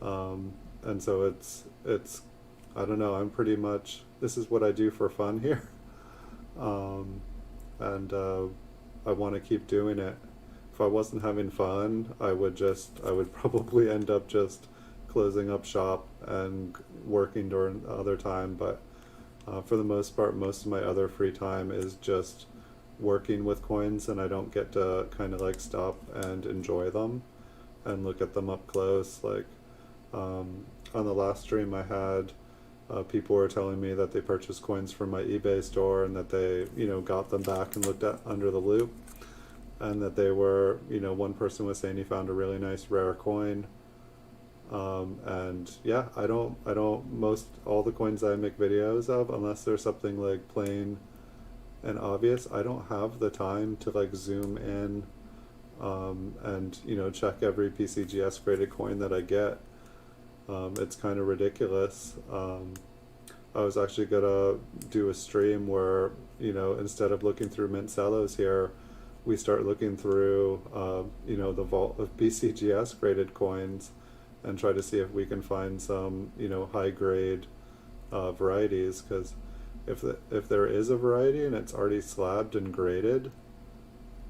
And so it's, I don't know, I'm pretty much, this is what I do for fun here. And I want to keep doing it. If I wasn't having fun, I would probably end up just closing up shop and working during the other time, but for the most part, most of my other free time is just working with coins, and I don't get to kind of like stop and enjoy them and look at them up close. Like on the last stream I had, people were telling me that they purchased coins from my eBay store and that they, got them back and looked at under the loop, and that they were, one person was saying he found a really nice rare coin. And yeah, most all the coins I make videos of, unless there's something like plain and obvious, I don't have the time to like zoom in, and check every PCGS graded coin that I get. It's kind of ridiculous. I was actually gonna do a stream where, instead of looking through mint cellos here, we start looking through, the vault of PCGS graded coins and try to see if we can find some, high grade varieties. Because if there is a variety and it's already slabbed and graded,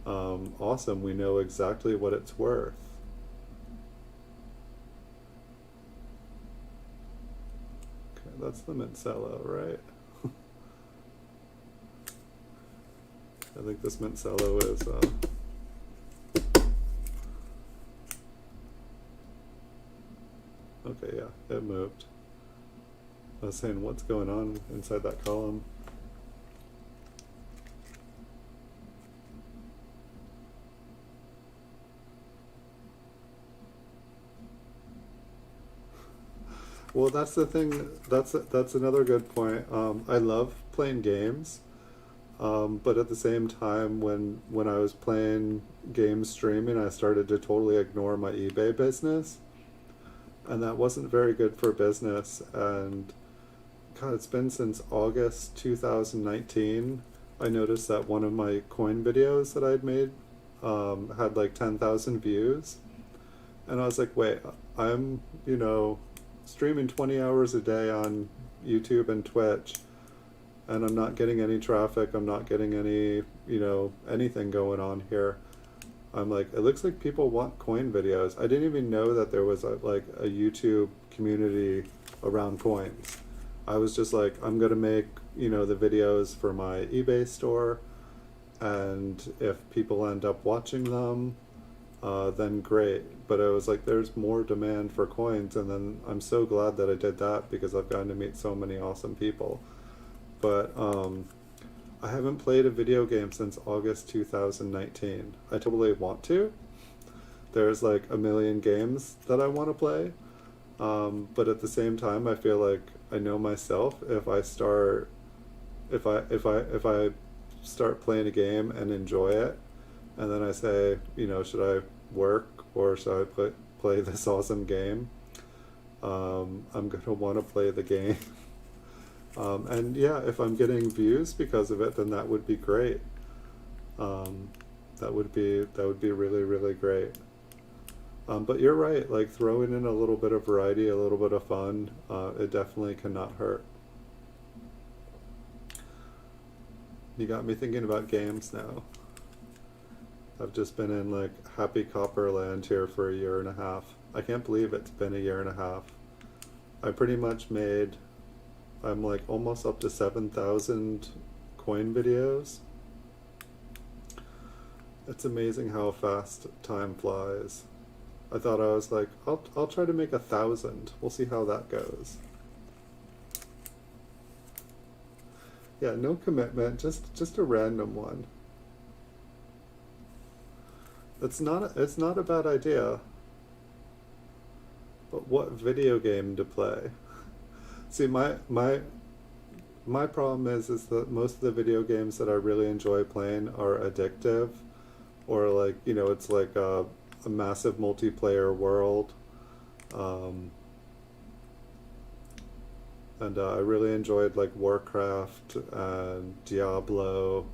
awesome, we know exactly what it's worth. Okay, that's the mint cello, right? I think this mint cello is okay, yeah, it moved. I was saying, what's going on inside that column? Well, that's the thing. That's another good point. I love playing games, but at the same time, when I was playing games streaming, I started to totally ignore my eBay business, and that wasn't very good for business. And God, it's been since August 2019. I noticed that one of my coin videos that I'd made had like 10,000 views, and I was like, wait, I'm streaming 20 hours a day on YouTube and Twitch, and I'm not getting any traffic, I'm not getting any, anything going on here. I'm like, it looks like people want coin videos. I didn't even know that there was a YouTube community around coins. I was just like, I'm gonna make, the videos for my eBay store, and if people end up watching them, then great. But it was like, there's more demand for coins, and then I'm so glad that I did that because I've gotten to meet so many awesome people. But I haven't played a video game since August 2019. I totally want to. There's like a million games that I want to play, but at the same time, I feel like I know myself. If I start playing a game and enjoy it, and then I say, should I work or should I play this awesome game? I'm gonna want to play the game. And yeah, if I'm getting views because of it, then that would be great. That would be really, really great. But you're right, like throwing in a little bit of variety, a little bit of fun, it definitely cannot hurt. You got me thinking about games now. I've just been in like happy copper land here for a year and a half. I can't believe it's been a year and a half. I pretty much made, I'm like almost up to 7,000 coin videos. It's amazing how fast time flies. I thought I was like, I'll try to make 1,000. We'll see how that goes. Yeah, no commitment, just a random one. It's not a bad idea. But what video game to play? See, my problem is that most of the video games that I really enjoy playing are addictive, or like, it's like a massive multiplayer world. And I really enjoyed like Warcraft and Diablo.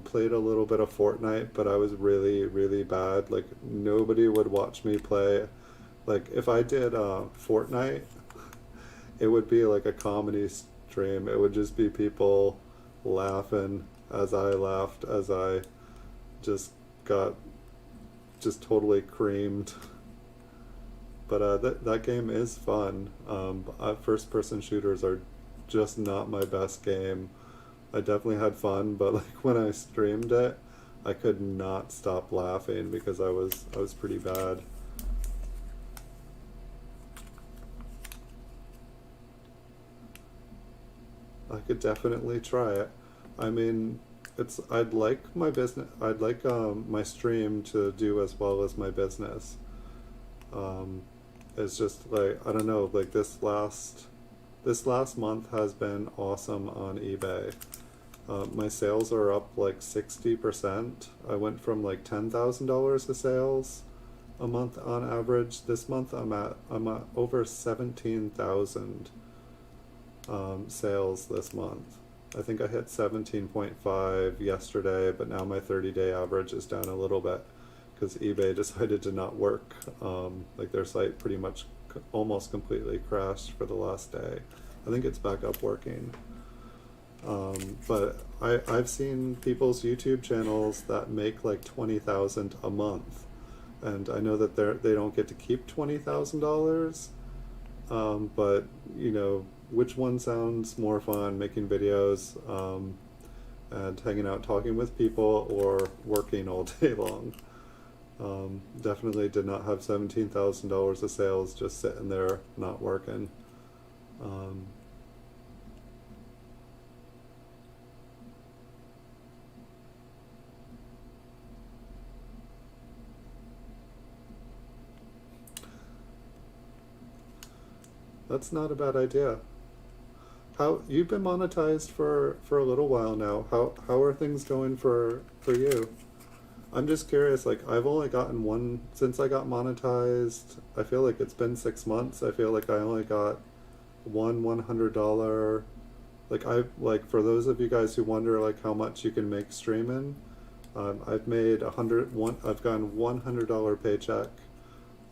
Played a little bit of Fortnite, but I was really, really bad. Like nobody would watch me play. Like if I did Fortnite, it would be like a comedy stream. It would just be people laughing as I laughed, as I just got totally creamed. But that game is fun. First-person shooters are just not my best game. I definitely had fun, but like when I streamed it, I could not stop laughing because I was pretty bad. I could definitely try it. I mean, I'd like my business. I'd like my stream to do as well as my business. It's just like, I don't know. Like this last month has been awesome on eBay. My sales are up like 60%. I went from like $10,000 of sales a month on average. This month I'm at over 17,000 sales this month. I think I hit 17.5 yesterday, but now my 30-day average is down a little bit because eBay decided to not work. Like their site pretty much almost completely crashed for the last day. I think it's back up working. But I've seen people's YouTube channels that make like 20,000 a month, and I know that they don't get to keep $20,000. But you know, which one sounds more fun, making videos and hanging out talking with people or working all day long? Definitely did not have $17,000 of sales just sitting there not working. That's not a bad idea. How you've been monetized for a little while now. How are things going for you? I'm just curious. Like I've only gotten one since I got monetized. I feel like it's been 6 months. I feel like I only got one $100. Like for those of you guys who wonder like how much you can make streaming, I've made I've gotten $100 paycheck.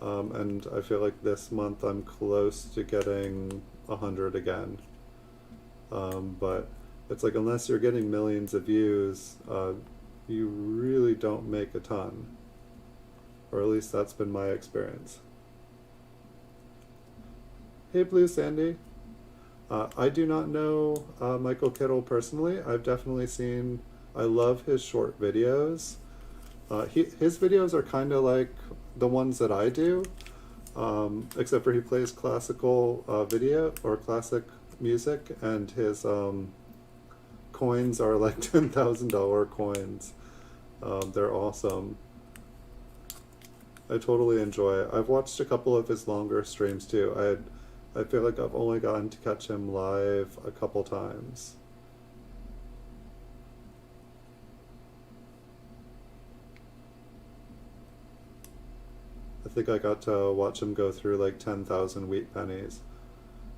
And I feel like this month I'm close to getting 100 again. But it's like unless you're getting millions of views, you really don't make a ton. Or at least that's been my experience. Hey Blue Sandy. I do not know Michael Kittle personally. I've definitely seen, I love his short videos. His videos are kind of like the ones that I do, except for he plays classical video or classic music, and his coins are like $10,000 coins. They're awesome. I totally enjoy it. I've watched a couple of his longer streams too. I feel like I've only gotten to catch him live a couple times. I think I got to watch him go through like 10,000 wheat pennies.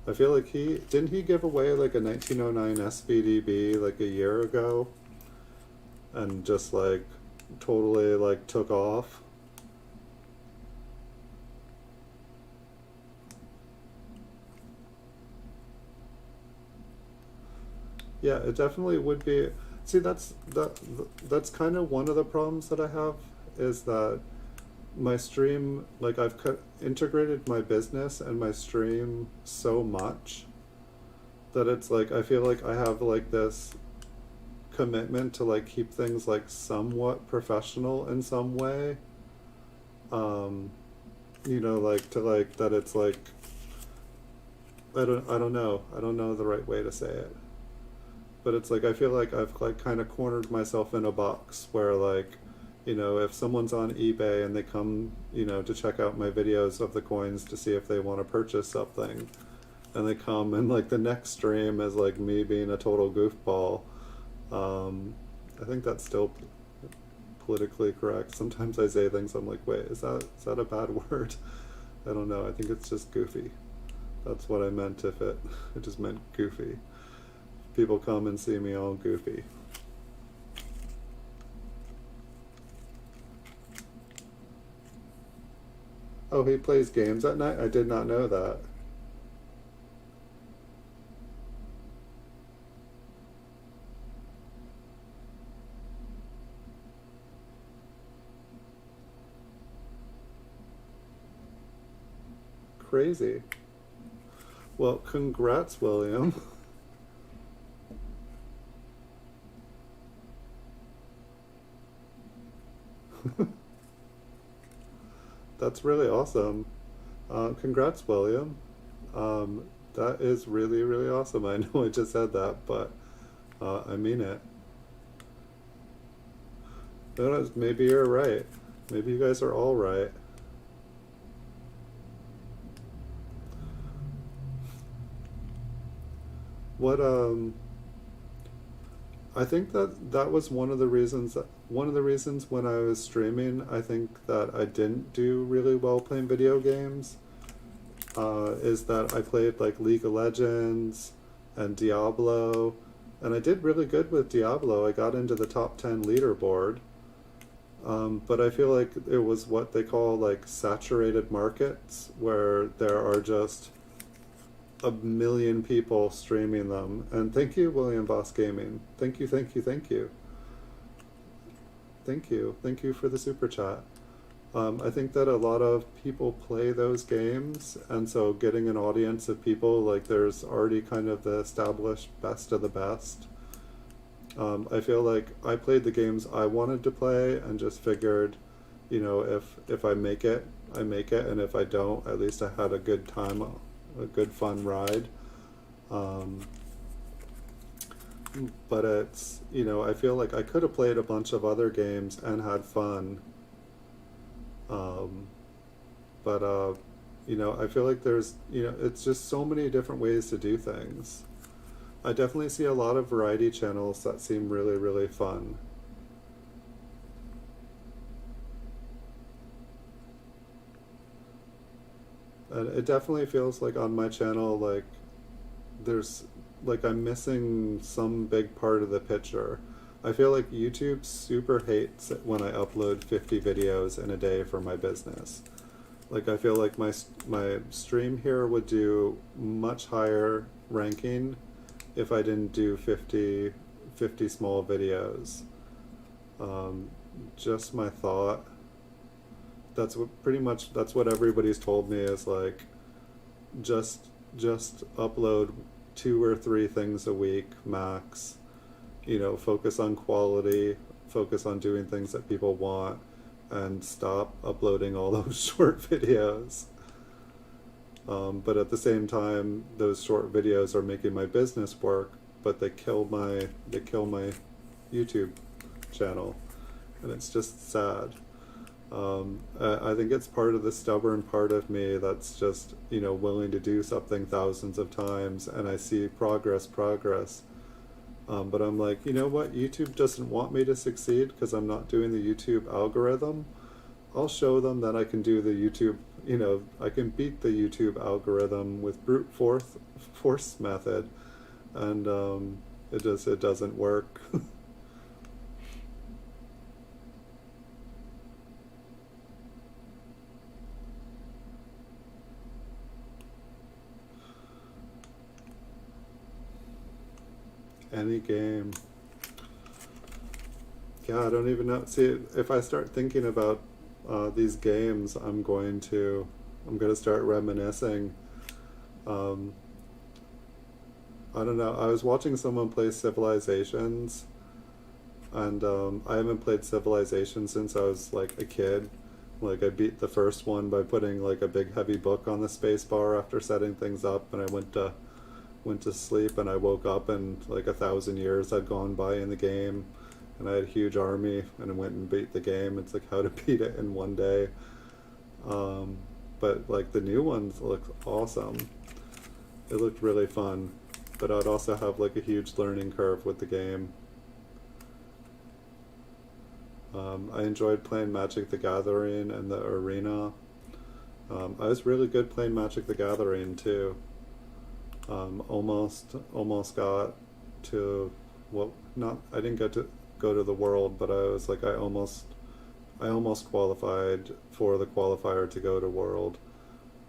I feel like didn't he give away like a 1909 SBDB like a year ago and just like totally like took off? Yeah, it definitely would be. See, that's kind of one of the problems that I have, is that my stream, like I've integrated my business and my stream so much that it's like I feel like I have like this commitment to like keep things like somewhat professional in some way. You know, like to like that it's like I don't know the right way to say it. But it's like I feel like I've like kind of cornered myself in a box where like, you know, if someone's on eBay and they come, you know, to check out my videos of the coins to see if they want to purchase something, and they come and like the next stream is like me being a total goofball, I think that's still politically correct. Sometimes I say things I'm like, wait, is that a bad word? I don't know. I think it's just goofy. That's what I meant if it just meant goofy. People come and see me all goofy. Oh, he plays games at night? I did not know that. Crazy. Well, congrats, William. That's really awesome. Congrats, William. That is really, really awesome. I know I just said that, but I mean it. Who knows, maybe you're right. Maybe you guys are all right. What I think that was one of the reasons that one of the reasons when I was streaming, I think that I didn't do really well playing video games, is that I played like League of Legends and Diablo, and I did really good with Diablo. I got into the top 10 leaderboard, but I feel like it was what they call like saturated markets, where there are just a million people streaming them. And thank you, William Voss Gaming. Thank you, thank you, thank you. Thank you. Thank you for the super chat. I think that a lot of people play those games, and so getting an audience of people, like there's already kind of the established best of the best. I feel like I played the games I wanted to play and just figured, you know, if I make it, I make it, and if I don't, at least I had a good time, a good fun ride. But it's, you know, I feel like I could have played a bunch of other games and had fun. But you know, I feel like there's, you know, it's just so many different ways to do things. I definitely see a lot of variety channels that seem really, really fun. And it definitely feels like on my channel, like there's, like I'm missing some big part of the picture. I feel like YouTube super hates it when I upload 50 videos in a day for my business. Like I feel like my stream here would do much higher ranking if I didn't do 50 small videos. Just my thought. That's what pretty much, that's what everybody's told me, is like just upload 2 or 3 things a week max. You know, focus on quality, focus on doing things that people want, and stop uploading all those short videos. But at the same time, those short videos are making my business work, but they kill my YouTube channel, and it's just sad. I think it's part of the stubborn part of me that's just, you know, willing to do something thousands of times, and I see progress, but I'm like, you know what, YouTube doesn't want me to succeed because I'm not doing the YouTube algorithm. I'll show them that I can do the YouTube, you know, I can beat the YouTube algorithm with brute force method, and it doesn't work. Any game. Yeah, I don't even know. See, if I start thinking about these games, I'm going to start reminiscing. I don't know. I was watching someone play Civilizations, and I haven't played Civilization since I was like a kid. Like I beat the first one by putting like a big heavy book on the space bar after setting things up, and I went to sleep, and I woke up and like 1,000 years had gone by in the game, and I had a huge army, and I went and beat the game. It's like how to beat it in one day. But like the new ones look awesome. It looked really fun, but I'd also have like a huge learning curve with the game. I enjoyed playing Magic the Gathering and the Arena. I was really good playing Magic the Gathering too. Almost got to, well, not, I didn't get to go to the World, but I was like, I almost qualified for the qualifier to go to World,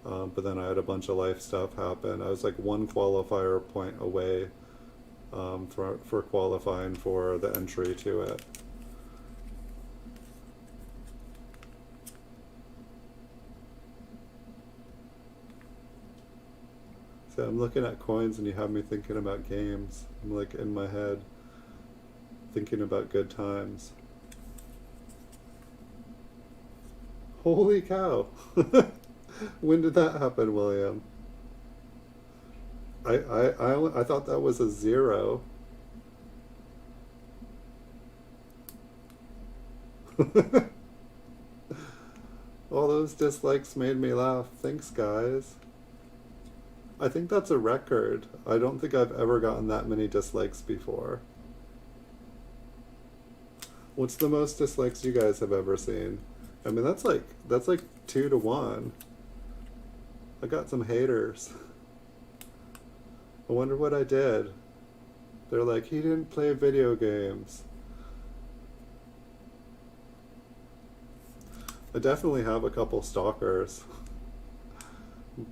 but then I had a bunch of life stuff happen. I was like 1 qualifier point away for qualifying for the entry to it. So I'm looking at coins, and you have me thinking about games. I'm like in my head thinking about good times. Holy cow! When did that happen, William? I thought that was a 0. All those dislikes made me laugh. Thanks, guys. I think that's a record. I don't think I've ever gotten that many dislikes before. What's the most dislikes you guys have ever seen? I mean, that's like 2 to 1. I got some haters. I wonder what I did. They're like, he didn't play video games. I definitely have a couple stalkers,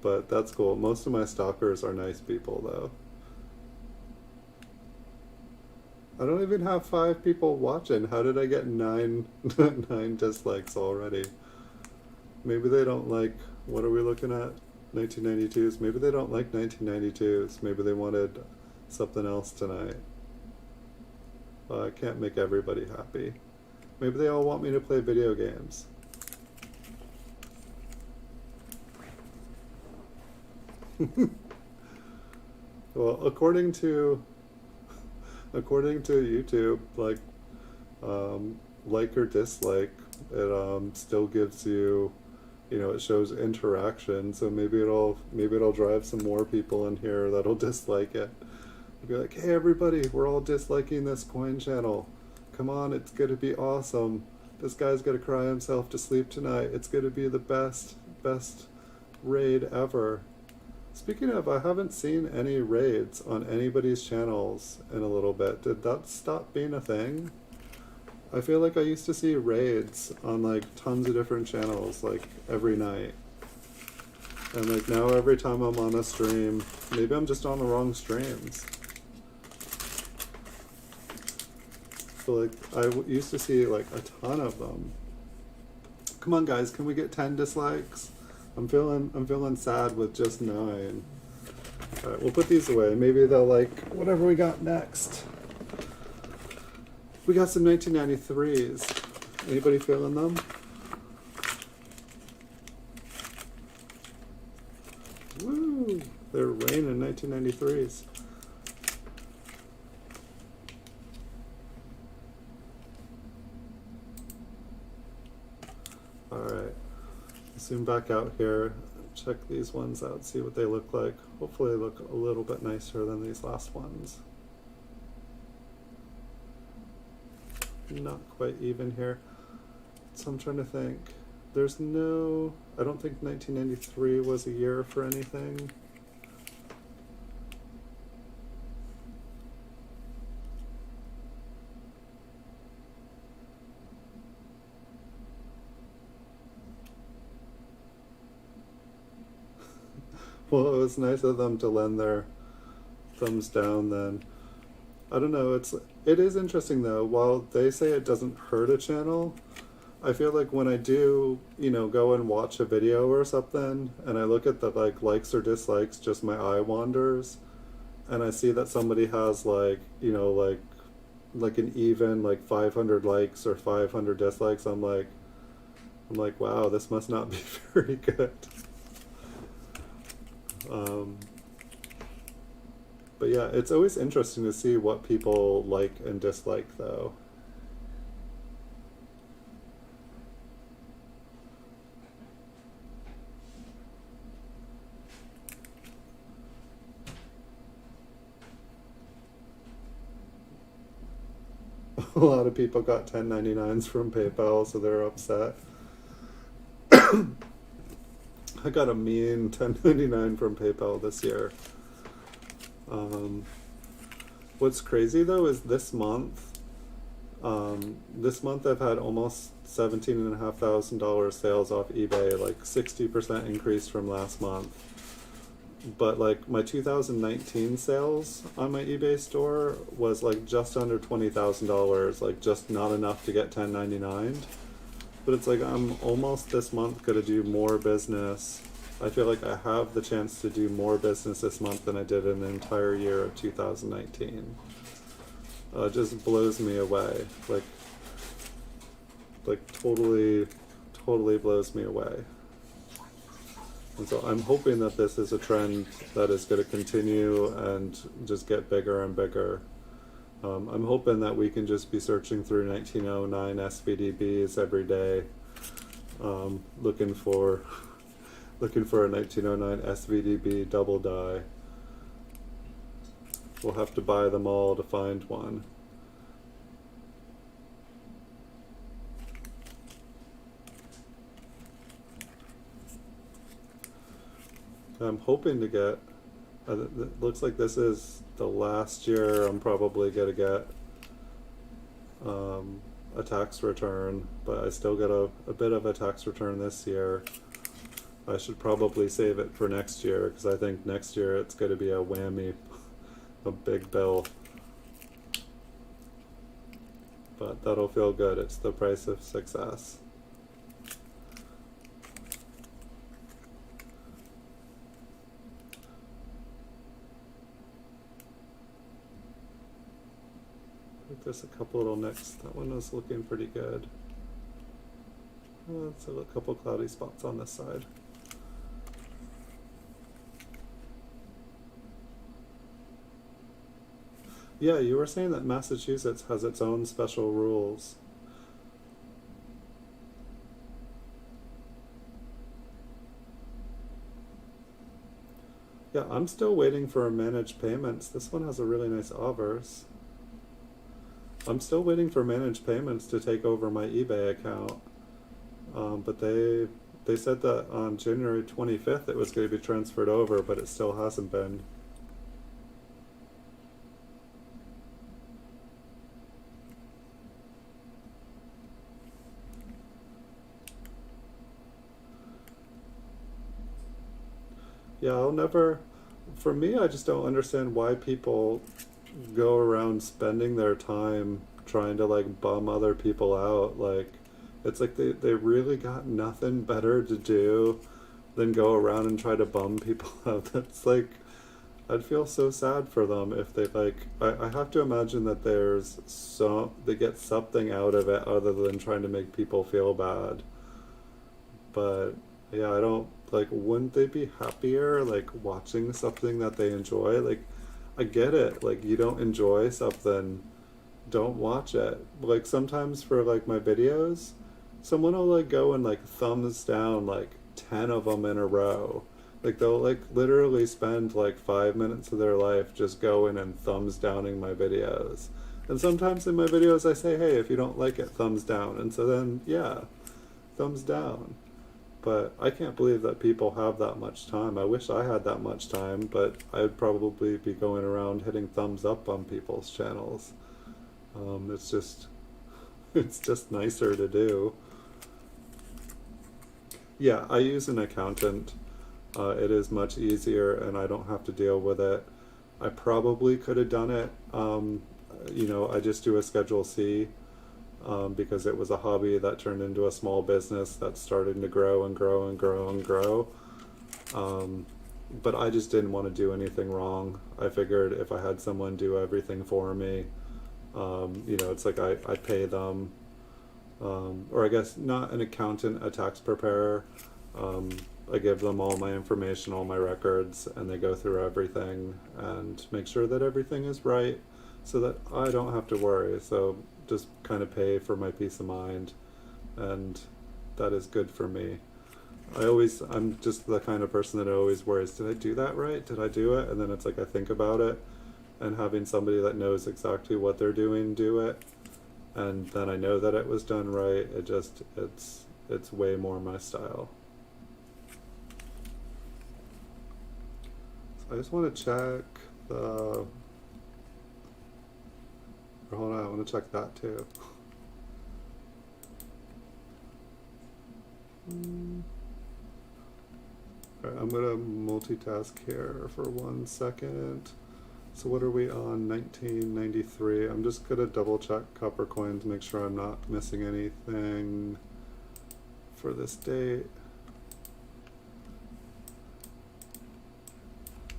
but that's cool. Most of my stalkers are nice people, though. I don't even have 5 people watching. How did I get 9, 9 dislikes already? Maybe they don't like, what are we looking at? 1992s. Maybe they don't like 1992s. Maybe they wanted something else tonight. I can't make everybody happy. Maybe they all want me to play video games. Well, according to YouTube, like or dislike, it still gives you, it shows interaction. So maybe it'll drive some more people in here that'll dislike it. It'll be like, hey everybody, we're all disliking this coin channel. Come on, it's gonna be awesome. This guy's gonna cry himself to sleep tonight. It's gonna be the best raid ever. Speaking of, I haven't seen any raids on anybody's channels in a little bit. Did that stop being a thing? I feel like I used to see raids on like tons of different channels like every night. And like now every time I'm on a stream, maybe I'm just on the wrong streams. So like I used to see like a ton of them. Come on guys, can we get 10 dislikes? I'm feeling sad with just 9. Alright, we'll put these away. Maybe they'll like whatever we got next. We got some 1993s. Anybody feeling them? Woo! They're raining 1993s. Alright. Zoom back out here, check these ones out, see what they look like. Hopefully they look a little bit nicer than these last ones. Not quite even here. So I'm trying to think. There's no, I don't think 1993 was a year for anything. Well, it was nice of them to lend their thumbs down then. I don't know, it is interesting though. While they say it doesn't hurt a channel, I feel like when I do, go and watch a video or something, and I look at the likes or dislikes, just my eye wanders, and I see that somebody has like an even 500 likes or 500 dislikes, I'm like, wow, this must not be very good. But yeah, it's always interesting to see what people like and dislike, though. A lot of people got 1099s from PayPal, so they're upset. I got a mean 1099 from PayPal this year. What's crazy though is this month I've had almost $17,500 sales off eBay, like 60% increase from last month. But like my 2019 sales on my eBay store was like just under $20,000, like just not enough to get 1099. But it's like I'm almost this month gonna do more business. I feel like I have the chance to do more business this month than I did in the entire year of 2019. It just blows me away. Like totally blows me away. And so I'm hoping that this is a trend that is going to continue and just get bigger and bigger. I'm hoping that we can just be searching through 1909 SVDBs every day, looking for a 1909 SVDB double die. We'll have to buy them all to find one. I'm hoping to get, it looks like this is the last year I'm probably going to get a tax return, but I still get a bit of a tax return this year. I should probably save it for next year, because I think next year it's going to be a whammy, a big bill. But that'll feel good. It's the price of success. There's a couple little nicks. That one was looking pretty good. Let's have a couple cloudy spots on this side. Yeah, you were saying that Massachusetts has its own special rules. Yeah, I'm still waiting for managed payments. This one has a really nice obverse. I'm still waiting for managed payments to take over my eBay account. But they said that on January 25th it was going to be transferred over, but it still hasn't been. Yeah, I'll never, for me, I just don't understand why people go around spending their time trying to like bum other people out. Like, it's like they really got nothing better to do than go around and try to bum people out. That's like, I'd feel so sad for them if they like, I have to imagine that they get something out of it other than trying to make people feel bad. But yeah, I don't, like, wouldn't they be happier like watching something that they enjoy? Like, I get it, like, you don't enjoy something, don't watch it. Like, sometimes for like my videos, someone will like go and like thumbs down like 10 of them in a row. Like, they'll like literally spend like 5 minutes of their life just going and thumbs downing my videos. And sometimes in my videos I say, hey, if you don't like it, thumbs down. And so then, yeah, thumbs down. But I can't believe that people have that much time. I wish I had that much time, but I'd probably be going around hitting thumbs up on people's channels. It's just, it's just nicer to do. Yeah, I use an accountant. It is much easier and I don't have to deal with it. I probably could have done it. I just do a Schedule C. Because it was a hobby that turned into a small business that's starting to grow and grow and grow and grow. But I just didn't want to do anything wrong. I figured if I had someone do everything for me, it's like I pay them, or I guess not an accountant, a tax preparer. I give them all my information, all my records, and they go through everything and make sure that everything is right so that I don't have to worry. So just kind of pay for my peace of mind, and that is good for me. I'm just the kind of person that always worries, did I do that right? Did I do it? And then it's like I think about it, and having somebody that knows exactly what they're doing do it, and then I know that it was done right. It's way more my style. So I just want to check the, hold on, I want to check that too. Alright, I'm going to multitask here for 1 second. So what are we on? 1993. I'm just going to double check copper coins, make sure I'm not missing anything for this date.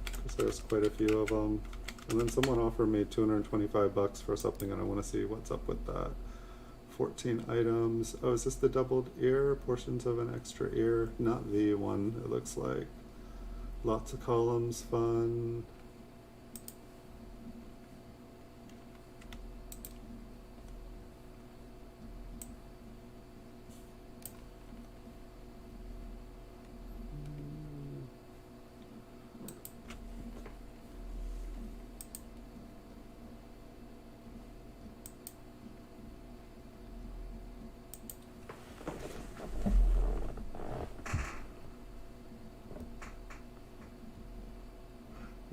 Because there's quite a few of them. And then someone offered me $225 for something, and I want to see what's up with that. 14 items. Oh, is this the doubled ear? Portions of an extra ear? Not the one, it looks like. Lots of columns, fun.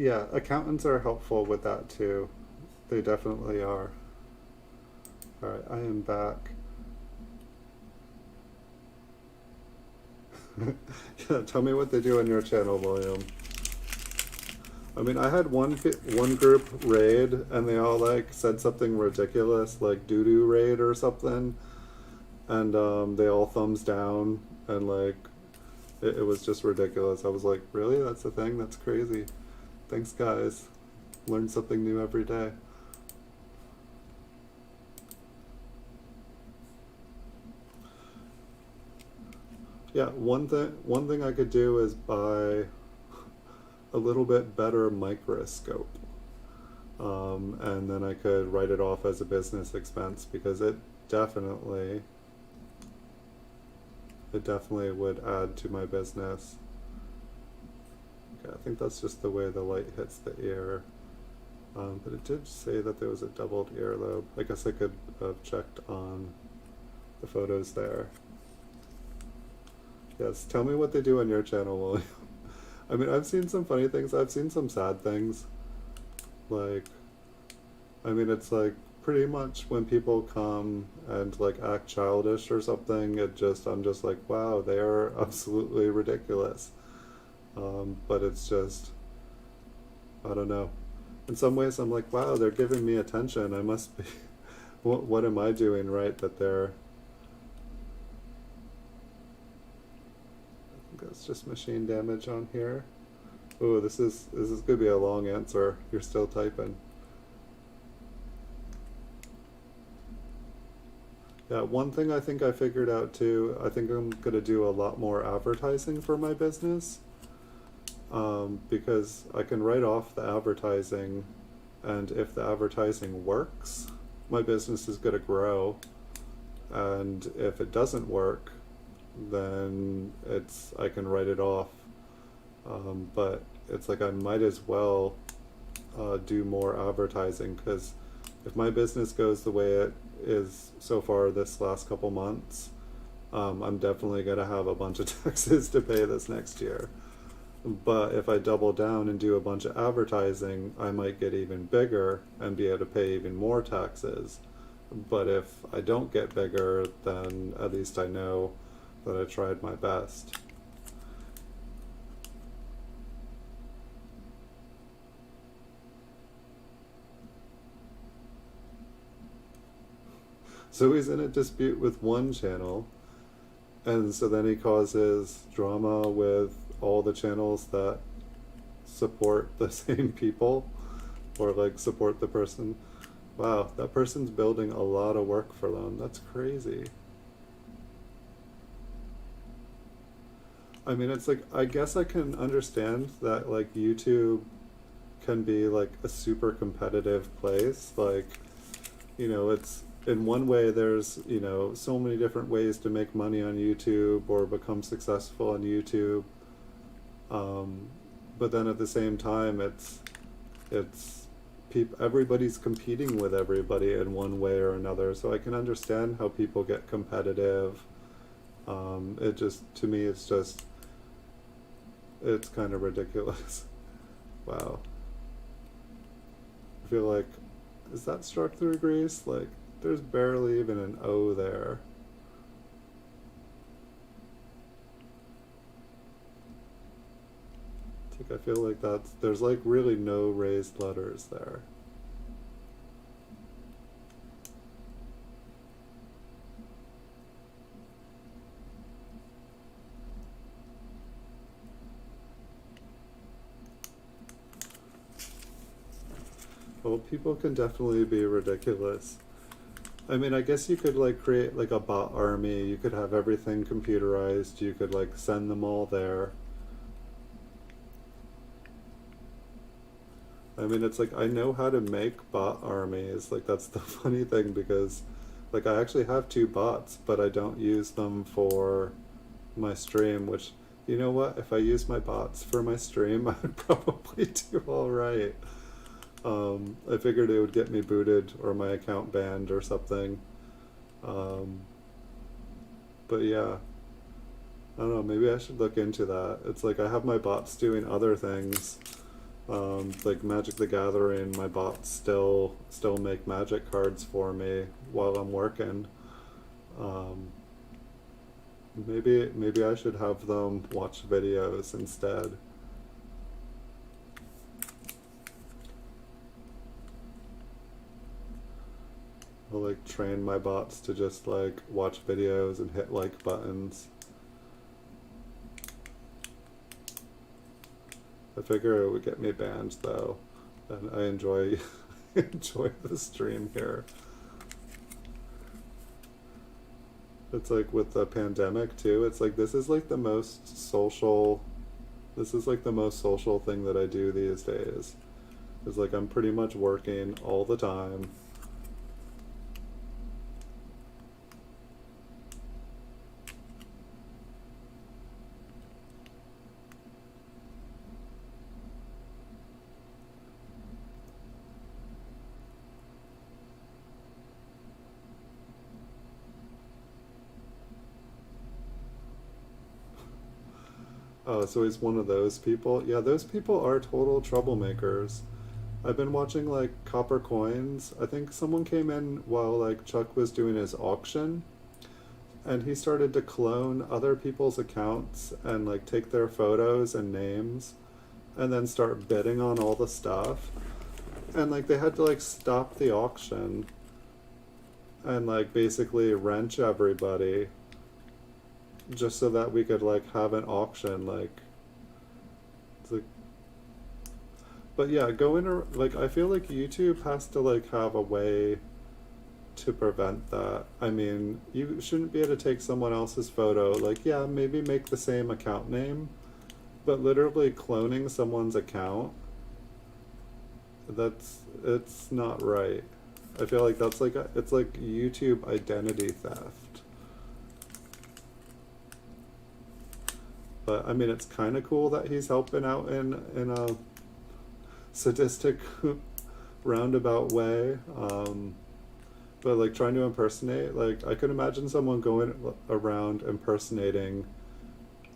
Yeah, accountants are helpful with that too. They definitely are. Alright, I am back. Yeah, tell me what they do on your channel, William. I mean, I had one group raid, and they all like said something ridiculous, like doo-doo raid or something, and they all thumbs down, and like it was just ridiculous. I was like, really? That's a thing? That's crazy. Thanks, guys. Learn something new every day. Yeah, one thing I could do is buy a little bit better microscope. And then I could write it off as a business expense because definitely it definitely would add to my business. Okay, I think that's just the way the light hits the ear. But it did say that there was a doubled earlobe. I guess I could have checked on the photos there. Yes, tell me what they do on your channel, William. I mean, I've seen some funny things. I've seen some sad things. Like, I mean, it's like pretty much when people come and like act childish or something, I'm just like, wow, they are absolutely ridiculous. But it's just, I don't know. In some ways, I'm like, wow, they're giving me attention. I must be, what am I doing right that they're, I think that's just machine damage on here. Oh, this is gonna be a long answer. You're still typing. Yeah, one thing I think I figured out too, I think I'm gonna do a lot more advertising for my business, because I can write off the advertising, and if the advertising works, my business is gonna grow, and if it doesn't work, then I can write it off. But it's like I might as well do more advertising, because if my business goes the way it is so far this last couple months, I'm definitely going to have a bunch of taxes to pay this next year. But if I double down and do a bunch of advertising, I might get even bigger and be able to pay even more taxes. But if I don't get bigger, then at least I know that I tried my best. So he's in a dispute with one channel, and so then he causes drama with all the channels that support the same people, or like support the person. Wow, that person's building a lot of work for them. That's crazy. I mean, it's like, I guess I can understand that like YouTube can be like a super competitive place. Like, it's in one way there's, so many different ways to make money on YouTube or become successful on YouTube. But then at the same time, it's everybody's competing with everybody in one way or another. So I can understand how people get competitive. It just, to me, it's kind of ridiculous. Wow. I feel like, is that struck through grease? Like, there's barely even an O there. It's like, I feel like there's like really no raised letters there. Well, people can definitely be ridiculous. I mean, I guess you could like create like a bot army. You could have everything computerized. You could like send them all there. I mean, it's like I know how to make bot armies. Like that's the funny thing, because like I actually have 2 bots, but I don't use them for my stream, which, you know what? If I use my bots for my stream, I would probably do all right. I figured it would get me booted or my account banned or something. But yeah, I don't know, maybe I should look into that. It's like I have my bots doing other things. Like Magic the Gathering, my bots still make Magic cards for me while I'm working. Um, maybe I should have them watch videos instead. I'll like train my bots to just like watch videos and hit like buttons. I figure it would get me banned though, and I enjoy enjoy the stream here. It's like with the pandemic too, it's like this is like the most social thing that I do these days. It's like I'm pretty much working all the time. Oh, so he's one of those people? Yeah, those people are total troublemakers. I've been watching like Copper Coins. I think someone came in while like Chuck was doing his auction, and he started to clone other people's accounts and like take their photos and names and then start bidding on all the stuff. And like they had to like stop the auction and like basically wrench everybody just so that we could like have an auction. Like it's like, but yeah, like I feel like YouTube has to like have a way to prevent that. I mean, you shouldn't be able to take someone else's photo, like yeah, maybe make the same account name, but literally cloning someone's account, it's not right. I feel like that's like it's like YouTube identity theft. But I mean, it's kind of cool that he's helping out in a sadistic roundabout way. But like trying to impersonate, like I could imagine someone going around impersonating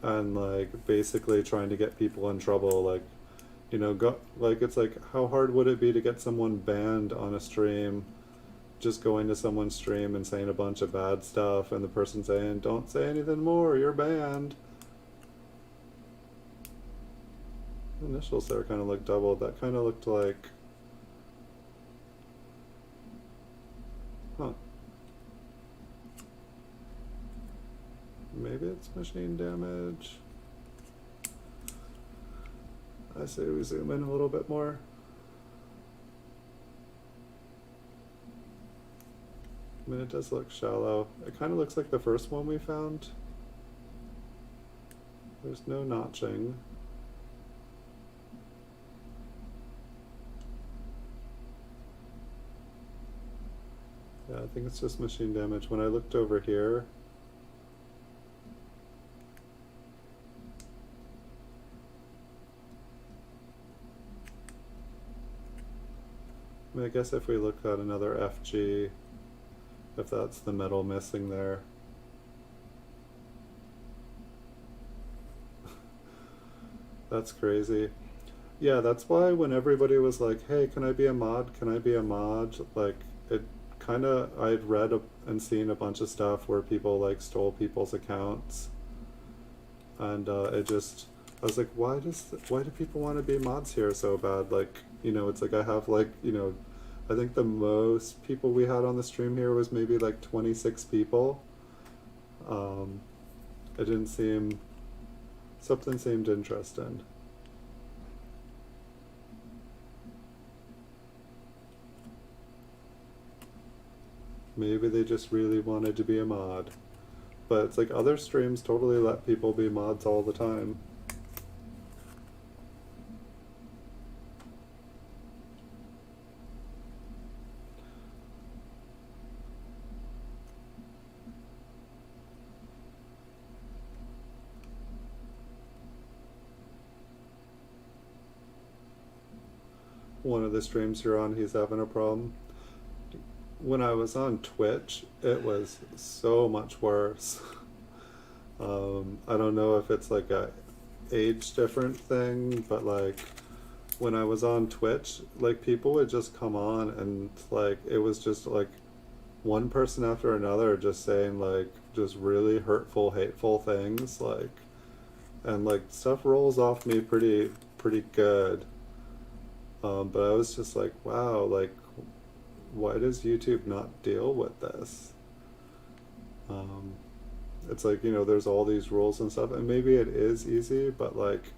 and like basically trying to get people in trouble. Like, you know, like it's like how hard would it be to get someone banned on a stream? Just going to someone's stream and saying a bunch of bad stuff, and the person saying, "Don't say anything more, you're banned." The initials there kind of look doubled. That kind of looked like, huh? Maybe it's machine damage. I say we zoom in a little bit more. I mean, it does look shallow. It kind of looks like the first one we found. There's no notching. Yeah, I think it's just machine damage. When I looked over here, I mean, I guess if we look at another FG, if that's the metal missing there. That's crazy. Yeah, that's why when everybody was like, hey, can I be a mod? Can I be a mod? Like, it kind of, I'd read and seen a bunch of stuff where people like stole people's accounts. And it just, I was like, why do people want to be mods here so bad? Like, you know, it's like I have like, you know, I think the most people we had on the stream here was maybe like 26 people. It didn't seem, something seemed interesting. Maybe they just really wanted to be a mod. But it's like other streams totally let people be mods all the time. One of the streams you're on, he's having a problem. When I was on Twitch, it was so much worse. I don't know if it's like a age different thing, but like when I was on Twitch, like people would just come on and like it was just like one person after another just saying like just really hurtful, hateful things, like, and like stuff rolls off me pretty good. But I was just like, wow, like why does YouTube not deal with this? Um, it's like, you know, there's all these rules and stuff, and maybe it is easy, but like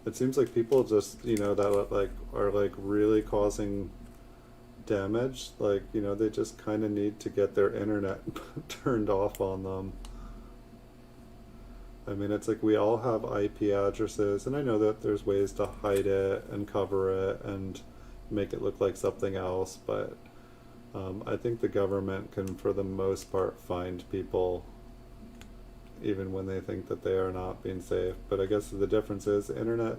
it seems like people just, you know, that like are like really causing damage, like, you know, they just kind of need to get their internet turned off on them. I mean, it's like we all have IP addresses, and I know that there's ways to hide it and cover it and make it look like something else, but I think the government can, for the most part, find people even when they think that they are not being safe. But I guess the difference is the internet,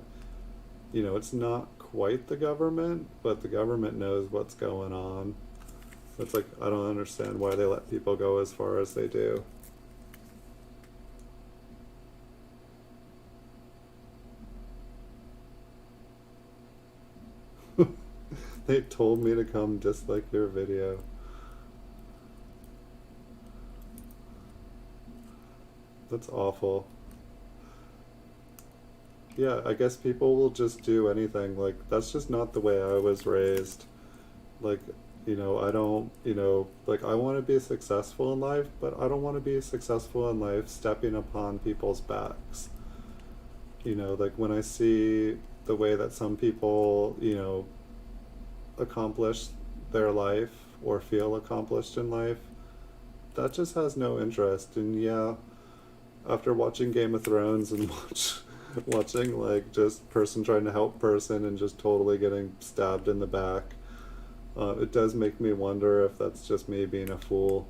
you know, it's not quite the government, but the government knows what's going on. It's like, I don't understand why they let people go as far as they do. They told me to come just like your video. That's awful. Yeah, I guess people will just do anything. Like, that's just not the way I was raised. Like, you know, I don't, you know, like, I want to be successful in life, but I don't want to be successful in life stepping upon people's backs. You know, like, when I see the way that some people, you know, accomplish their life or feel accomplished in life, that just has no interest. And yeah, after watching Game of Thrones and watching like just person trying to help person and just totally getting stabbed in the back, it does make me wonder if that's just me being a fool.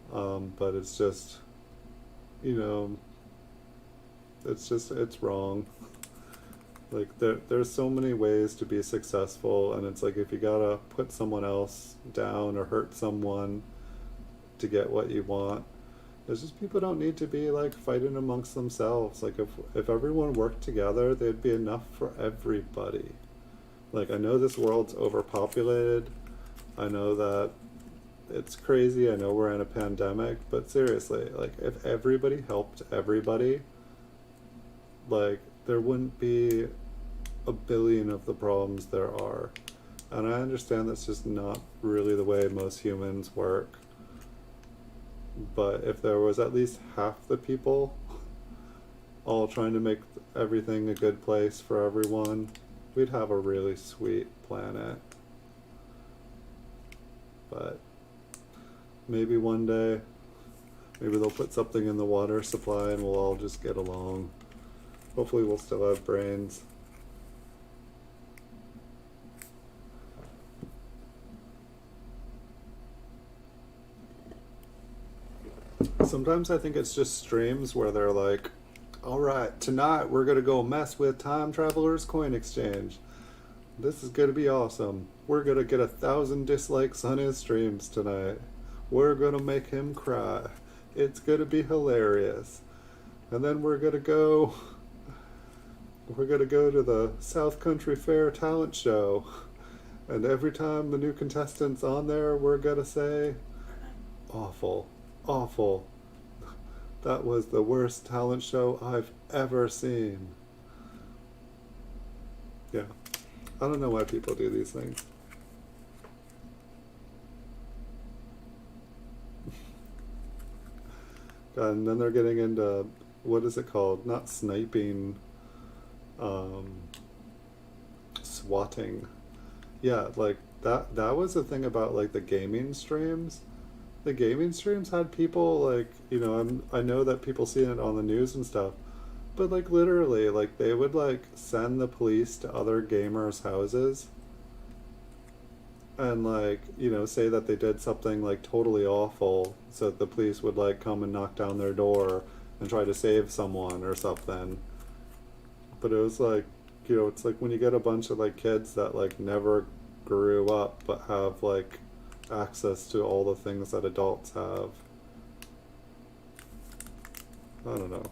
But it's just, you know, it's wrong. Like there's so many ways to be successful, and it's like if you gotta put someone else down or hurt someone to get what you want, it's just people don't need to be like fighting amongst themselves. Like if everyone worked together, there'd be enough for everybody. Like I know this world's overpopulated. I know that it's crazy. I know we're in a pandemic, but seriously, like if everybody helped everybody, like there wouldn't be a billion of the problems there are. And I understand that's just not really the way most humans work. But if there was at least half the people all trying to make everything a good place for everyone, we'd have a really sweet planet. But maybe one day, maybe they'll put something in the water supply and we'll all just get along. Hopefully we'll still have brains. Sometimes I think it's just streams where they're like, alright, tonight we're gonna go mess with Time Traveler's Coin Exchange. This is gonna be awesome. We're gonna get 1,000 dislikes on his streams tonight. We're gonna make him cry. It's gonna be hilarious. And then we're gonna go to the South Country Fair talent show. And every time the new contestant's on there, we're gonna say, awful, awful. That was the worst talent show I've ever seen. Yeah. I don't know why people do these things. And then they're getting into, what is it called? Not sniping, swatting. Yeah, like that was the thing about like the gaming streams. The gaming streams had people like, you know, I know that people see it on the news and stuff, but like literally, like they would like send the police to other gamers' houses and like, you know, say that they did something like totally awful, so that the police would like come and knock down their door and try to save someone or something. But it was like, you know, it's like when you get a bunch of like kids that like never grew up but have like access to all the things that adults have. I don't know.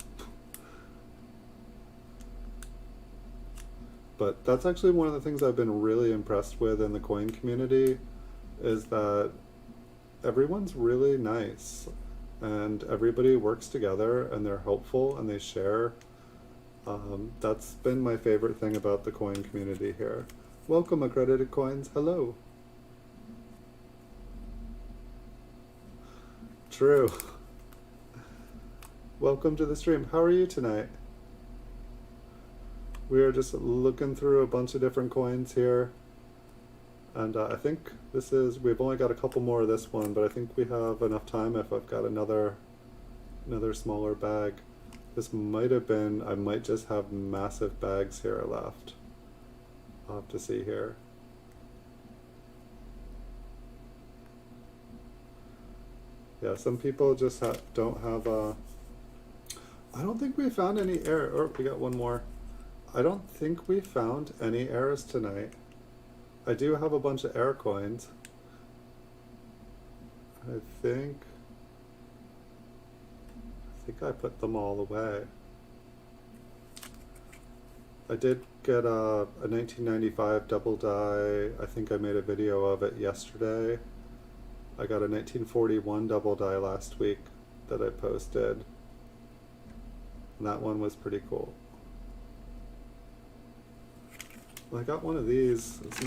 But that's actually one of the things I've been really impressed with in the coin community, is that everyone's really nice and everybody works together and they're helpful and they share. That's been my favorite thing about the coin community here. Welcome, Accredited Coins. Hello. True. Welcome to the stream. How are you tonight? We are just looking through a bunch of different coins here. And I think we've only got a couple more of this one, but I think we have enough time if I've got another smaller bag. This might have been, I might just have massive bags here left. I'll have to see here. Yeah, some people just don't have I don't think we found any error. Oh, we got one more. I don't think we found any errors tonight. I do have a bunch of air coins. I think I put them all away. I did get a 1995 double die. I think I made a video of it yesterday. I got a 1941 double die last week that I posted. And that one was pretty cool. Well, I got one of these. It's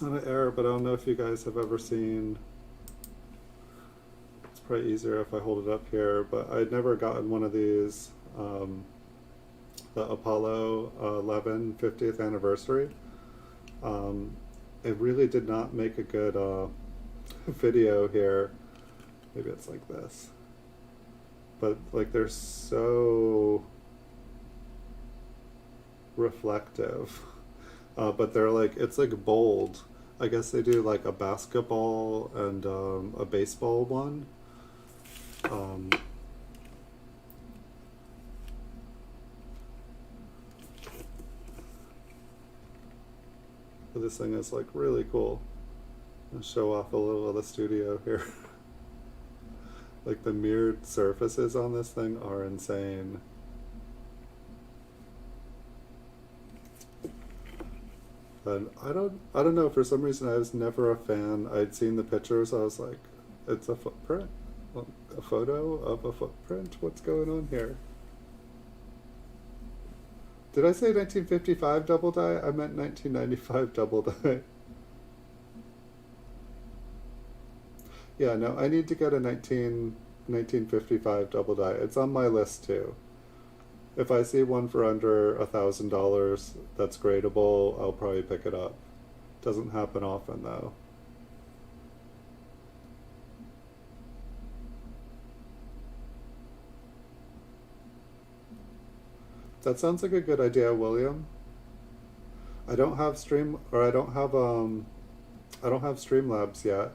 not an error, but I don't know if you guys have ever seen. It's probably easier if I hold it up here, but I'd never gotten one of these. The Apollo 11 50th anniversary. It really did not make a good video here. Maybe it's like this. But like they're so reflective. But they're like, it's like bold. I guess they do like a basketball and a baseball one. This thing is like really cool. I'll show off a little of the studio here. Like the mirrored surfaces on this thing are insane. And I don't know, for some reason I was never a fan. I'd seen the pictures, I was like, it's a footprint? A photo of a footprint? What's going on here? Did I say 1955 double die? I meant 1995 double die. Yeah, no, I need to get a 1955 double die. It's on my list too. If I see one for under $1,000 that's gradable, I'll probably pick it up. Doesn't happen often though. That sounds like a good idea, William. I don't have Streamlabs yet.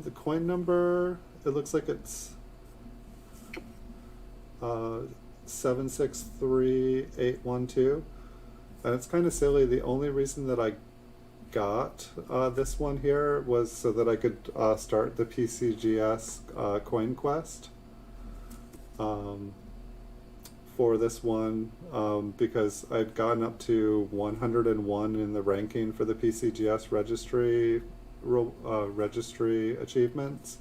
The coin number, it looks like it's 763812, and it's kind of silly. The only reason that I got this one here was so that I could start the PCGS coin quest for this one, because I'd gotten up to 101 in the ranking for the PCGS registry achievements,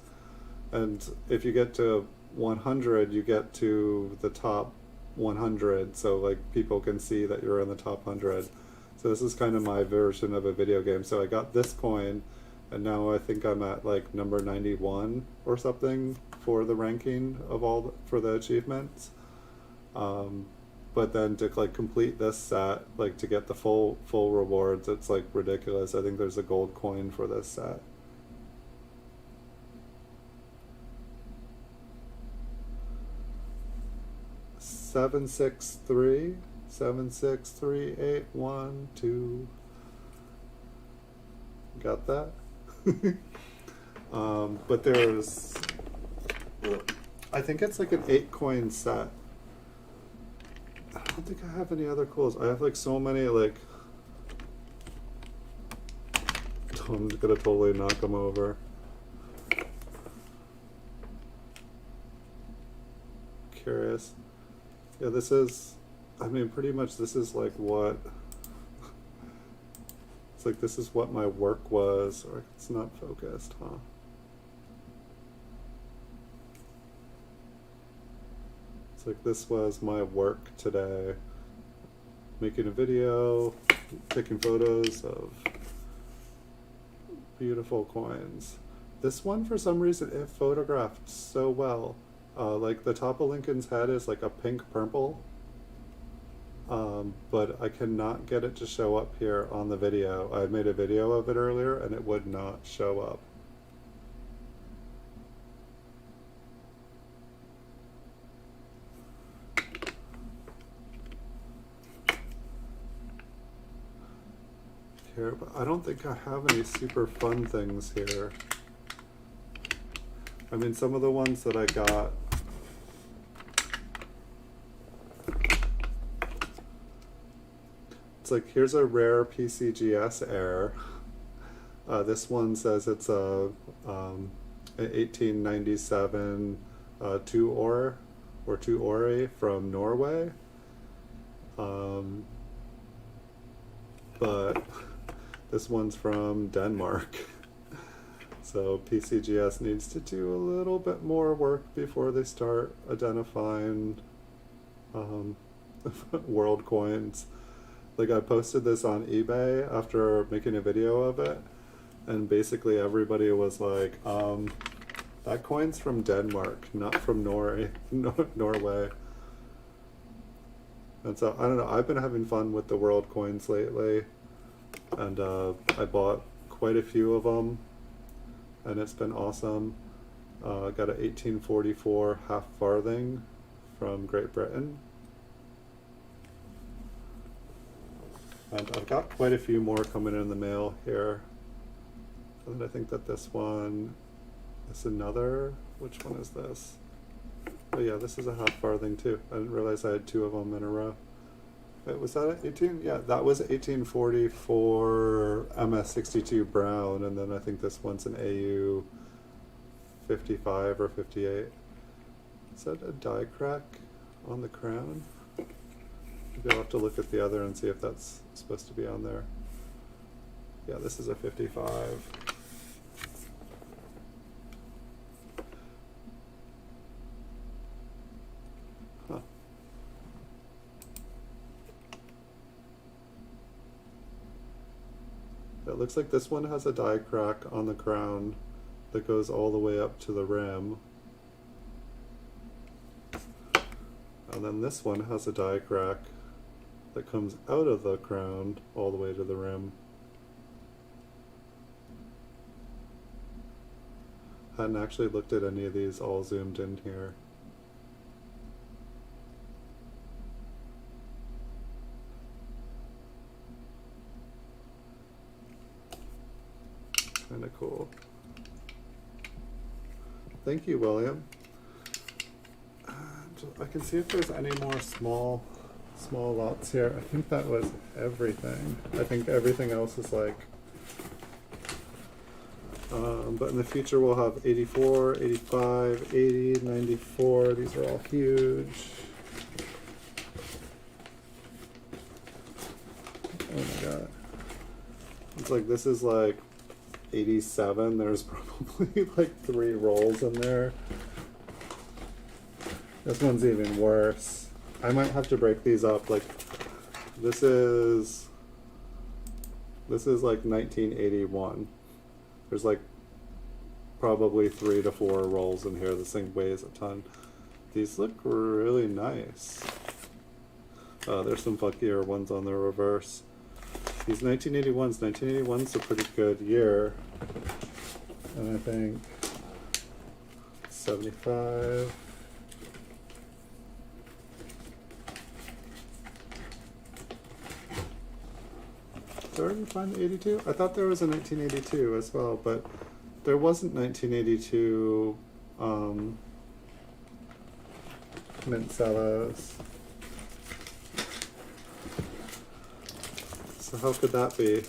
and if you get to 100 you get to the top 100, so like people can see that you're in the top 100. So this is kind of my version of a video game. So I got this coin, and now I think I'm at like number 91 or something for the ranking of for the achievements. But then to like complete this set, like to get the full rewards, it's like ridiculous. I think there's a gold coin for this set. Seven, 7638112. Got that? But there's, I think it's like an 8 coin set. I don't think I have any other cools. I have like so many, like, I'm gonna totally knock them over. curious. Yeah, this is, I mean, pretty much this is like what, it's like this is what my work was, or it's not focused, huh? It's like this was my work today, making a video, taking photos of beautiful coins. This one, for some reason, it photographed so well. Like the top of Lincoln's head is like a pink purple, but I cannot get it to show up here on the video. I made a video of it earlier and it would not show up. Here, but I don't think I have any super fun things here. I mean, some of the ones that I got, it's like, here's a rare PCGS Air. This one says it's a 1897 two ore from Norway. But this one's from Denmark. So PCGS needs to do a little bit more work before they start identifying world coins. Like, I posted this on eBay after making a video of it, and basically everybody was like, that coin's from Denmark, not from Norway. And so, I don't know, I've been having fun with the world coins lately, and I bought quite a few of them, and it's been awesome. I got an 1844 half farthing from Great Britain. And I've got quite a few more coming in the mail here. And I think that this one is another, which one is this? Oh yeah, this is a half farthing too. I didn't realize I had two of them in a row. Wait, was that 18? Yeah, that was 1844 MS62 brown, and then I think this one's an AU 55 or 58. Is that a die crack on the crown? Maybe I'll have to look at the other and see if that's supposed to be on there. Yeah, this is a 55. Huh. It looks like this one has a die crack on the crown that goes all the way up to the rim. And then this one has a die crack that comes out of the crown all the way to the rim. Hadn't actually looked at any of these all zoomed in here. Kind of cool. Thank you, William. I can see if there's any more small lots here. I think that was everything. I think everything else is like, but in the future we'll have 84, 85, 80, 94. These are all huge. Oh my god. It's like, this is like 87. There's probably like 3 rolls in there. This one's even worse. I might have to break these up. Like, this is like 1981. There's like probably 3 to 4 rolls in here. This thing weighs a ton. These look really nice. There's some funkier ones on the reverse. These 1981s. 1981's a pretty good year. And I think 75. Did I find 82? I thought there was a 1982 as well, but there wasn't 1982 mint cellos. So how could that be?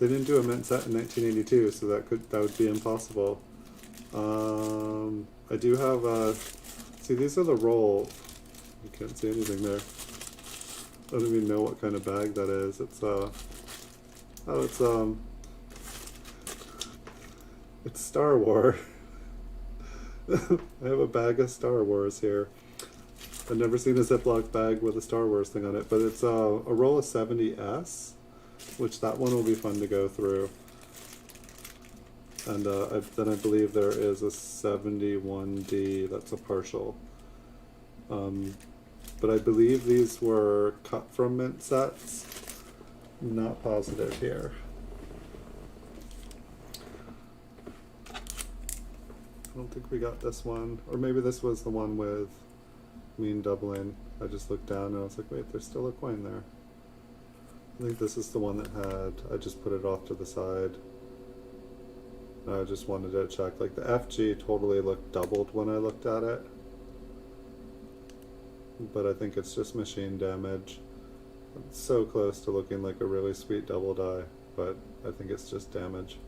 They didn't do a mint set in 1982, so that would be impossible. I do have See, these are the roll. You can't see anything there. I don't even know what kind of bag that is. It's it's Star Wars. I have a bag of Star Wars here. I've never seen a Ziploc bag with a Star Wars thing on it, but it's a roll of 70S, which that one will be fun to go through. And then I believe there is a 71D that's a partial. But I believe these were cut from mint sets. Not positive here. I don't think we got this one. Or maybe this was the one with mean doubling. I just looked down and I was like, wait, there's still a coin there. I think this is the one that had, I just put it off to the side. I just wanted to check. Like the FG totally looked doubled when I looked at it. But I think it's just machine damage. It's so close to looking like a really sweet double die, but I think it's just damage.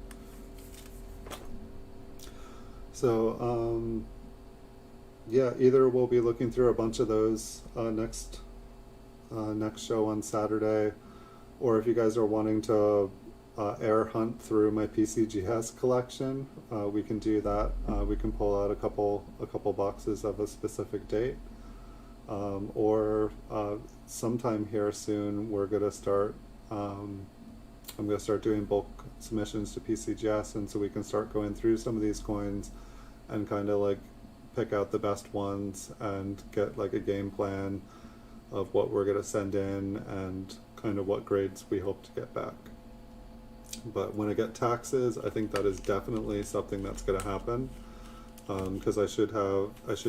So, yeah, either we'll be looking through a bunch of those next show on Saturday, or if you guys are wanting to air hunt through my PCGS collection, we can do that. We can pull out a couple boxes of a specific date, or sometime here soon we're gonna start. I'm gonna start doing bulk submissions to PCGS, and so we can start going through some of these coins and kind of like pick out the best ones and get like a game plan of what we're gonna send in and kind of what grades we hope to get back. But when I get taxes, I think that is definitely something that's going to happen, because I should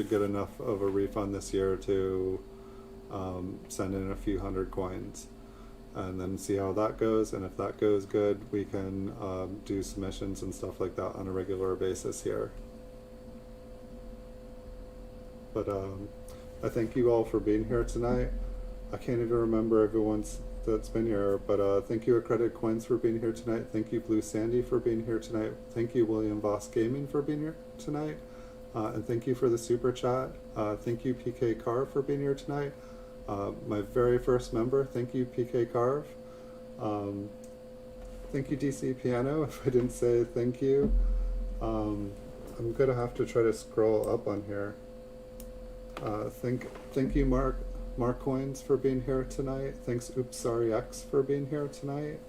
get enough of a refund this year to send in a few hundred coins, and then see how that goes. And if that goes good, we can do submissions and stuff like that on a regular basis here. But I thank you all for being here tonight. I can't even remember everyone's that's been here, but thank you Accredited Coins for being here tonight. Thank you Blue Sandy for being here tonight. Thank you William Voss Gaming for being here tonight, and thank you for the super chat. Thank you PK Carve for being here tonight. My very first member, thank you PK Carve. Thank you DC Piano. If I didn't say thank you, I'm gonna have to try to scroll up on here. Thank you Mark Coins for being here tonight. Thanks Oops Sorry X for being here tonight.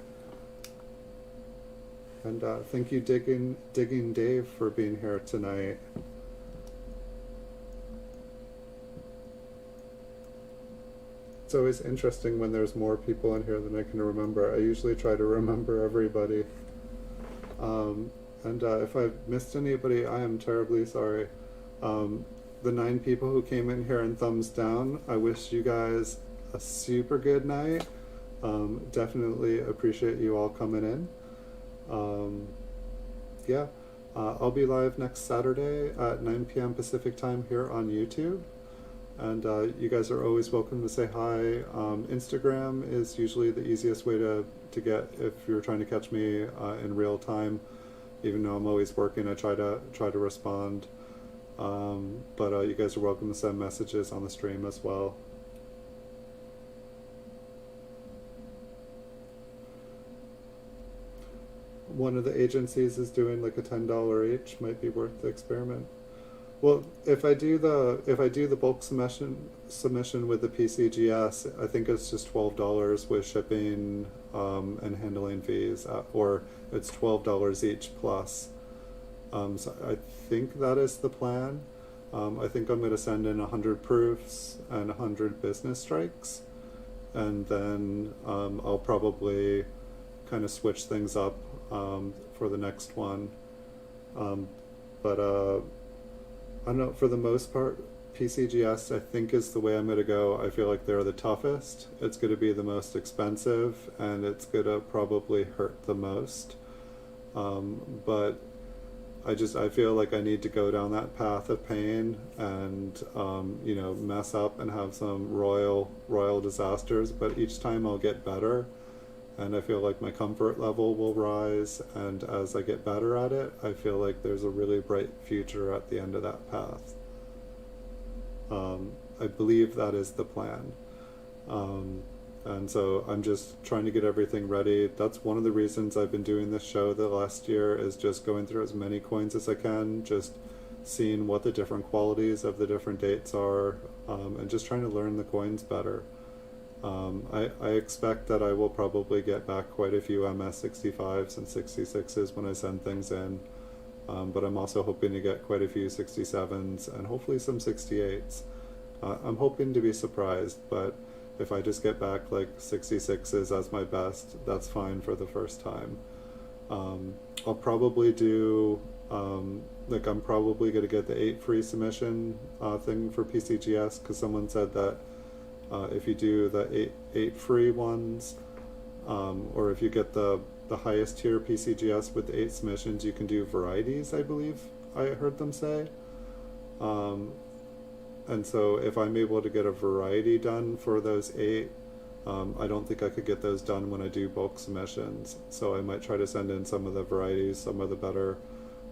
And thank you Digging Dave for being here tonight. It's always interesting when there's more people in here than I can remember. I usually try to remember everybody. And if I've missed anybody, I am terribly sorry. The 9 people who came in here and thumbs down, I wish you guys a super good night. Definitely appreciate you all coming in. Yeah, I'll be live next Saturday at 9 p.m. Pacific time here on YouTube. And you guys are always welcome to say hi. Instagram is usually the easiest way to get if you're trying to catch me in real time. Even though I'm always working, I try to respond. But you guys are welcome to send messages on the stream as well. One of the agencies is doing like a $10 each, might be worth the experiment. Well, if I do the bulk submission with the PCGS, I think it's just $12 with shipping and handling fees, or it's $12 each plus. So I think that is the plan. I think I'm going to send in 100 proofs and 100 business strikes, and then I'll probably kind of switch things up for the next one. But I don't know, for the most part, PCGS I think is the way I'm going to go. I feel like they're the toughest. It's going to be the most expensive, and it's going to probably hurt the most. But I feel like I need to go down that path of pain and you know, mess up and have some royal disasters, but each time I'll get better, and I feel like my comfort level will rise, and as I get better at it, I feel like there's a really bright future at the end of that path. I believe that is the plan. And so I'm just trying to get everything ready. That's one of the reasons I've been doing this show the last year, is just going through as many coins as I can, just seeing what the different qualities of the different dates are, and just trying to learn the coins better. I expect that I will probably get back quite a few MS65s and 66s when I send things in, but I'm also hoping to get quite a few 67s and hopefully some 68s. I'm hoping to be surprised, but if I just get back like 66s as my best, that's fine for the first time. I'll probably do, like I'm probably going to get the 8 free submission thing for PCGS, because someone said that if you do the eight free ones, or if you get the highest tier PCGS with the 8 submissions, you can do varieties, I believe I heard them say. And so if I'm able to get a variety done for those 8, I don't think I could get those done when I do bulk submissions. So I might try to send in some of the varieties, some of the better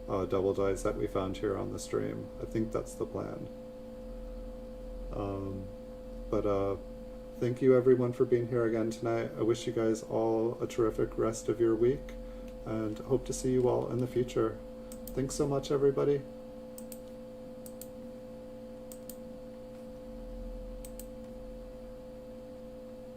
double dies that we found here on the stream. I think that's the plan. But thank you everyone for being here again tonight. I wish you guys all a terrific rest of your week, and hope to see you all in the future. Thanks so much, everybody.